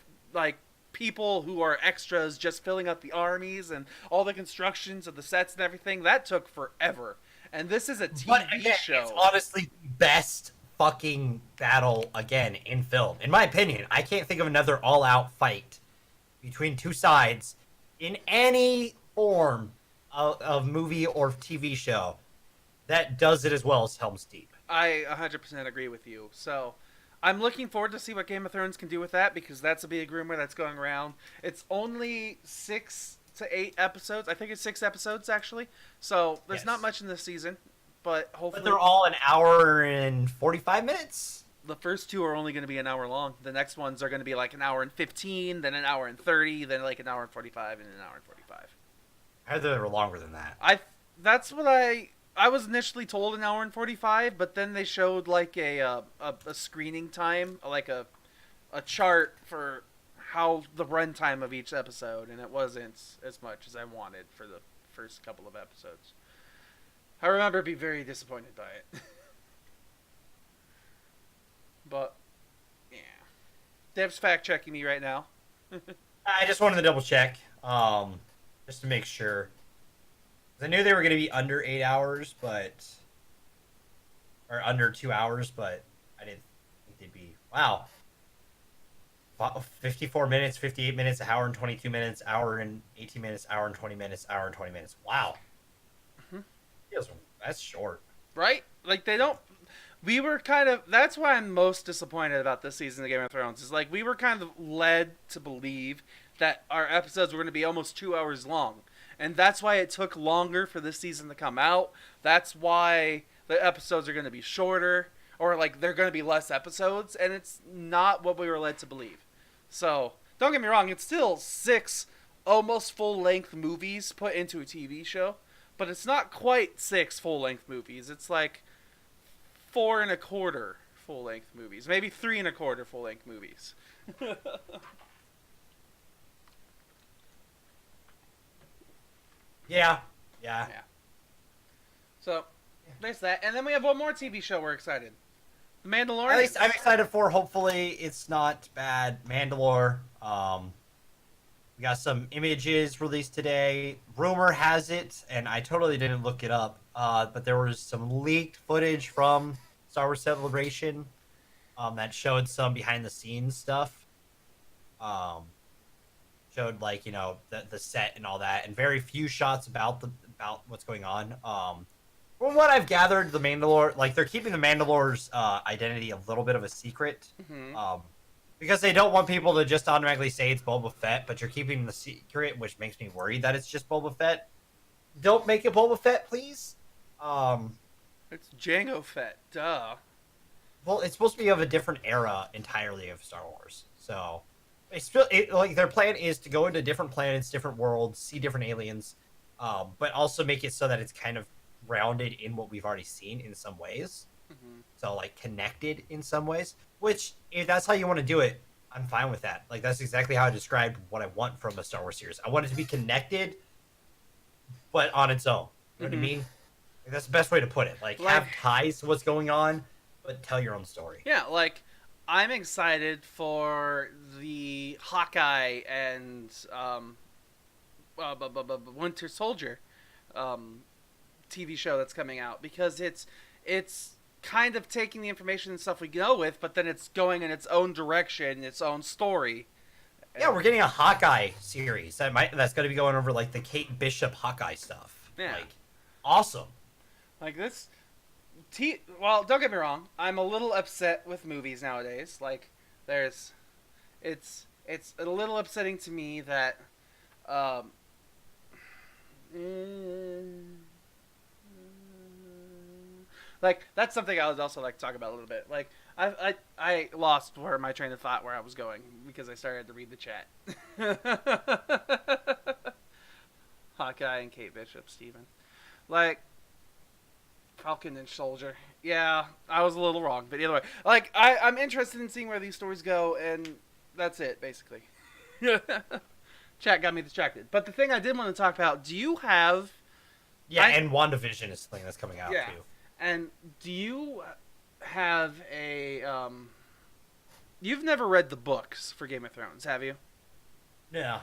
people who are extras just filling up the armies and all the constructions of the sets and everything. That took forever. And this is a TV show. It's honestly the best fucking battle again in film. In my opinion, I can't think of another all-out fight between two sides in any form of movie or TV show that does it as well as Helm's Deep. I 100% agree with you. So I'm looking forward to see what Game of Thrones can do with that, because that's a big rumor that's going around. It's only 6 to 8 episodes. I think it's 6 episodes, actually. So there's not much in this season, but hopefully... But they're all an hour and 45 minutes? The first 2 are only going to be an hour long. The next ones are going to be like an hour and 15, then an hour and 30, then like an hour and 45, and an hour and 45. I heard they were longer than that. That's what I was initially told, an hour and 45, but then they showed like a screening time, like a chart for how the runtime of each episode, and it wasn't as much as I wanted for the first couple of episodes. I remember being very disappointed by it. But yeah, Dev's fact checking me right now. I just wanted to double check, just to make sure. I knew they were going to be under 8 hours, or under 2 hours, but I didn't think they'd be. Wow, 54 minutes, 58 minutes, an hour and 22 minutes, hour and 18 minutes, hour and 20 minutes, hour and 20 minutes. Wow, that's short, right? Like they don't. We were kind of. That's why I'm most disappointed about this season of Game of Thrones. Is like we were kind of led to believe that our episodes were going to be almost 2 hours long, and that's why it took longer for this season to come out. That's why the episodes are going to be shorter, or like they're going to be less episodes, and it's not what we were led to believe. So don't get me wrong, it's still 6 almost full-length movies put into a TV show, but it's not quite 6 full-length movies. It's like 4.25 full-length movies, maybe 3.25 full-length movies. Yeah. So there's that, and then we have one more TV show we're excited. The Mandalorian. At least I'm excited for. Hopefully, it's not bad. Mandalore. We got some images released today. Rumor has it, and I totally didn't look it up, but there was some leaked footage from Star Wars Celebration that showed some behind the scenes stuff. Showed like the set and all that, and very few shots about what's going on. From what I've gathered, the Mandalore, like they're keeping the Mandalore's identity a little bit of a secret, because they don't want people to just automatically say it's Boba Fett, but you're keeping the secret, which makes me worried that it's just Boba Fett. Don't make it Boba Fett, please. It's Jango Fett, duh. Well, it's supposed to be of a different era entirely of Star Wars, so like their plan is to go into different planets, different worlds, see different aliens, but also make it so that it's kind of grounded in what we've already seen in some ways. So like connected in some ways, which if that's how you want to do it, I'm fine with that. Like that's exactly how I described what I want from a Star Wars series. I want it to be connected, but on its own. You know what I mean? Like, that's the best way to put it. Like have ties to what's going on, but tell your own story. Yeah, like I'm excited for the Hawkeye and Winter Soldier TV show that's coming out, because it's kind of taking the information and stuff we go with, but then it's going in its own direction, its own story. Yeah, we're getting a Hawkeye series that's going to be going over like the Kate Bishop Hawkeye stuff. Yeah, like awesome. Like this. Well, don't get me wrong. I'm a little upset with movies nowadays. Like, it's a little upsetting to me that, like that's something I would also like to talk about a little bit. Like, I lost where my train of thought where I was going because I started to read the chat. Hawkeye and Kate Bishop, Steven. Like, Falcon and Soldier. Yeah, I was a little wrong, but either way. Like, I'm interested in seeing where these stories go, and that's it, basically. Chat got me distracted. But the thing I did want to talk about, do you have... Yeah, and WandaVision is something that's coming out, too. And do you have a... You've never read the books for Game of Thrones, have you? Yeah.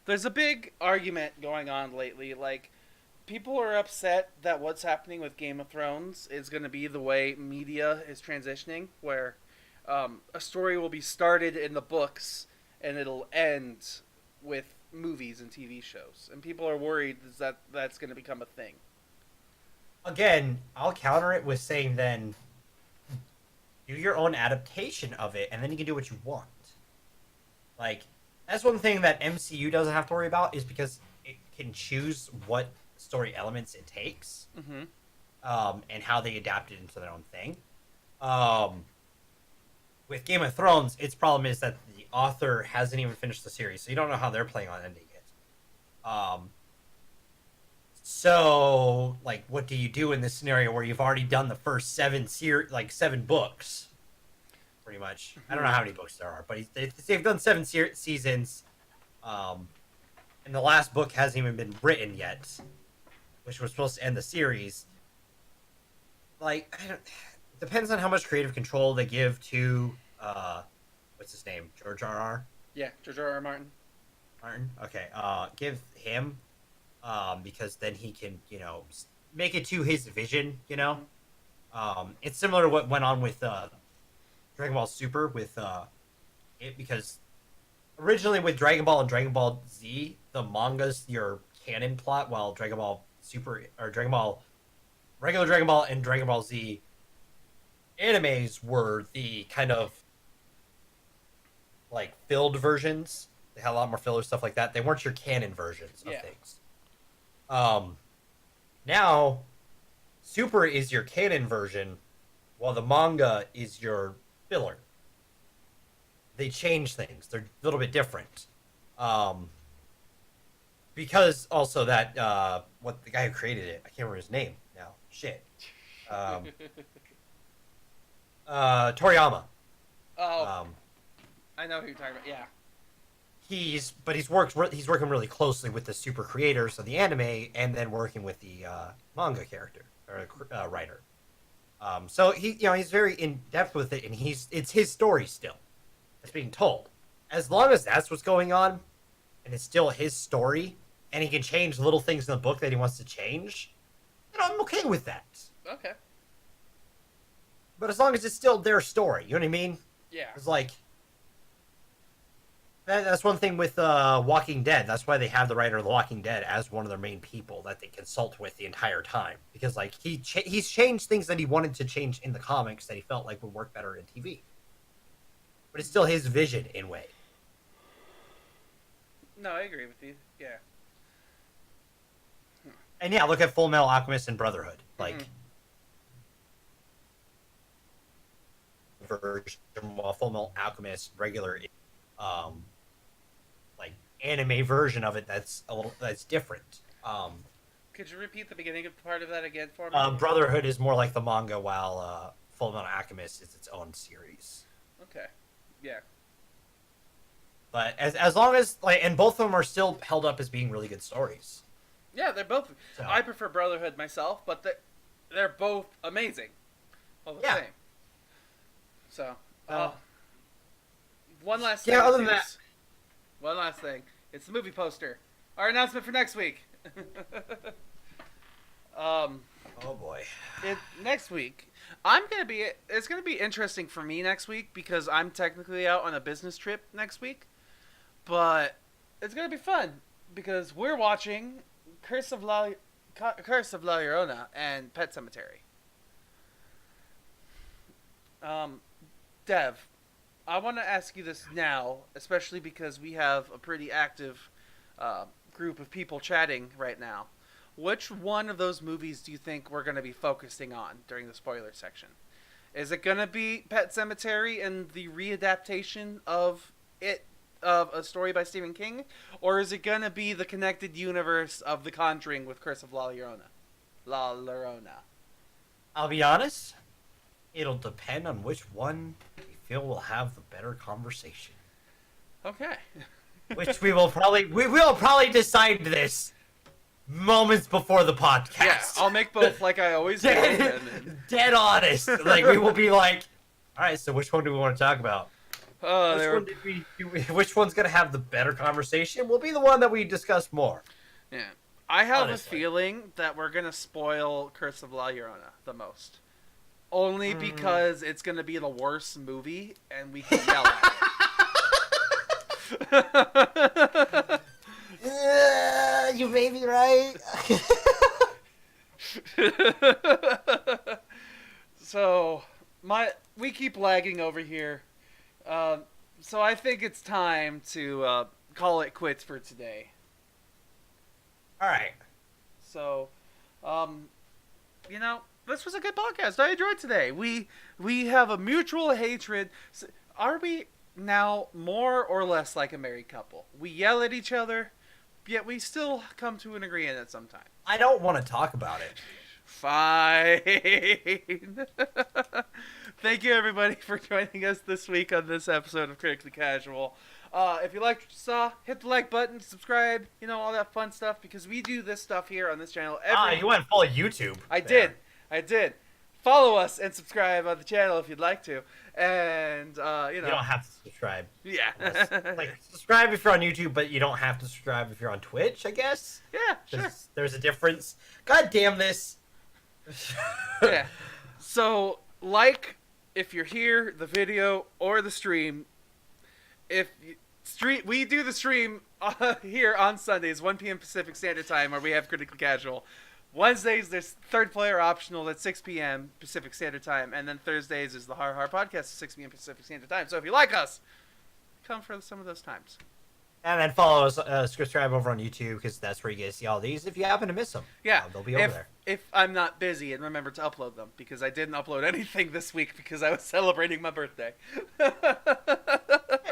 There's a big argument going on lately, like... People are upset that what's happening with Game of Thrones is going to be the way media is transitioning, where a story will be started in the books and it'll end with movies and TV shows. And people are worried that that's going to become a thing. Again, I'll counter it with saying then do your own adaptation of it, and then you can do what you want. Like, that's one thing that MCU doesn't have to worry about, is because it can choose what story elements it takes, and how they adapt it into their own thing. With Game of Thrones, its problem is that the author hasn't even finished the series, so you don't know how they're planning on ending it. So, like, what do you do in this scenario where you've already done the first seven books, pretty much? I don't know how many books there are, but they've done seasons, um, and the last book hasn't even been written yet, which was supposed to end the series. Like, depends on how much creative control they give to, what's his name, George R.R. Yeah, George R.R. Martin. Martin. Okay, give him. Because then he can, make it to his vision, It's similar to what went on with Dragon Ball Super with it, because originally with Dragon Ball and Dragon Ball Z, the manga's your canon plot, while Dragon Ball Super or Dragon Ball regular Dragon Ball and Dragon Ball Z animes were the kind of like filled versions. They had a lot more filler stuff like that. They weren't your canon versions of things. Now, Super is your canon version, while the manga is your filler. They change things. They're a little bit different. Because also that, what the guy who created it, I can't remember his name now. Shit. Toriyama. Oh. I know who you're talking about, yeah. He's working really closely with the super creators of the anime, and then working with the manga character or writer. So he's very in depth with it, and it's his story still that's being told. As long as that's what's going on, and it's still his story, and he can change little things in the book that he wants to change, then I'm okay with that. Okay. But as long as it's still their story, you know what I mean? Yeah. It's like. That's one thing with Walking Dead. That's why they have the writer of The Walking Dead as one of their main people that they consult with the entire time. Because like he's changed things that he wanted to change in the comics that he felt like would work better in TV. But it's still his vision in a way. No, I agree with you. Yeah. And yeah, look at Full Metal Alchemist and Brotherhood. Like version, while Full Metal Alchemist regular like anime version of it that's different. Could you repeat the beginning of part of that again for me? Brotherhood is more like the manga, while Full Metal Alchemist is its own series. Okay. Yeah. But as long as and both of them are still held up as being really good stories. Yeah, they're both. So. I prefer Brotherhood myself, but they're both amazing. All the same. So. One last thing. Yeah, other than that. One last thing. It's the movie poster. Our announcement for next week. Oh boy. Next week, it's gonna be interesting for me next week because I'm technically out on a business trip next week. But it's gonna be fun because we're watching Curse of La Llorona and Pet Sematary. Dev, I want to ask you this now, especially because we have a pretty active group of people chatting right now. Which one of those movies do you think we're going to be focusing on during the spoiler section? Is it going to be Pet Sematary and the readaptation of a story by Stephen King? Or is it going to be the connected universe of The Conjuring with Curse of La Llorona? La Llorona. I'll be honest, it'll depend on which one we will have the better conversation. Okay. Which we will probably decide this moments before the podcast. Yeah, I'll make both like I always do. Dead honest. Like we will be like, all right, so which one do we want to talk about? Which one's gonna have the better conversation? Will be the one that we discuss more. Yeah, I have a feeling that we're gonna spoil Curse of La Llorona the most. Only because it's going to be the worst movie, and we can yell at it. You may be right. So, we keep lagging over here. So I think it's time to call it quits for today. All right. So, this was a good podcast. I enjoyed today. We have a mutual hatred. Are we now more or less like a married couple? We yell at each other, yet we still come to an agreement at some time. I don't want to talk about it. Fine. Thank you, everybody, for joining us this week on this episode of Critically Casual. If you liked what you saw, hit the like button, subscribe, all that fun stuff, because we do this stuff here on this channel You went full YouTube. I did. Follow us and subscribe on the channel if you'd like to. And, You don't have to subscribe. Yeah. Subscribe if you're on YouTube, but you don't have to subscribe if you're on Twitch, I guess. Yeah, sure. There's a difference. God damn this. Yeah. So, if you're here, the video, or the stream. We do the stream here on Sundays, 1 p.m. Pacific Standard Time, where we have Critically Casual. Wednesdays, there's third player optional at 6 p.m. Pacific Standard Time, and then Thursdays is the Har Har Podcast at 6 p.m. Pacific Standard Time. So if you like us, come for some of those times. And then follow us, subscribe over on YouTube, because that's where you get to see all these if you happen to miss them. Yeah. They'll be over there. If I'm not busy, and remember to upload them, because I didn't upload anything this week because I was celebrating my birthday. Yeah,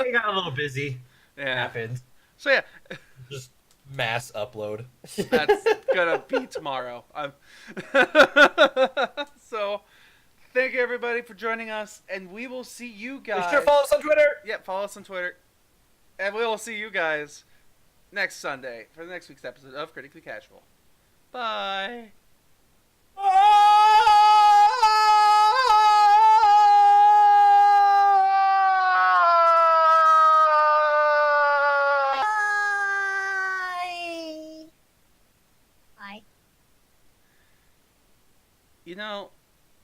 you got a little busy. Yeah. Happened. So yeah. Just mass upload. That's gonna be tomorrow. So, thank you everybody for joining us, and we will see you guys. Make sure to follow us on Twitter. Yep, follow us on Twitter, and we will see you guys next Sunday for the next week's episode of Critically Casual. Bye.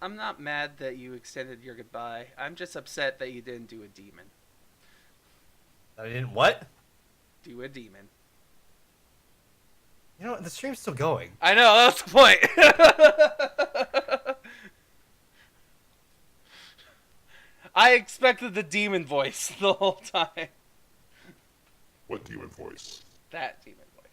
I'm not mad that you extended your goodbye. I'm just upset that you didn't do a demon. I didn't what? Do a demon. The stream's still going. I know, that's the point. I expected the demon voice the whole time. What demon voice? That demon voice.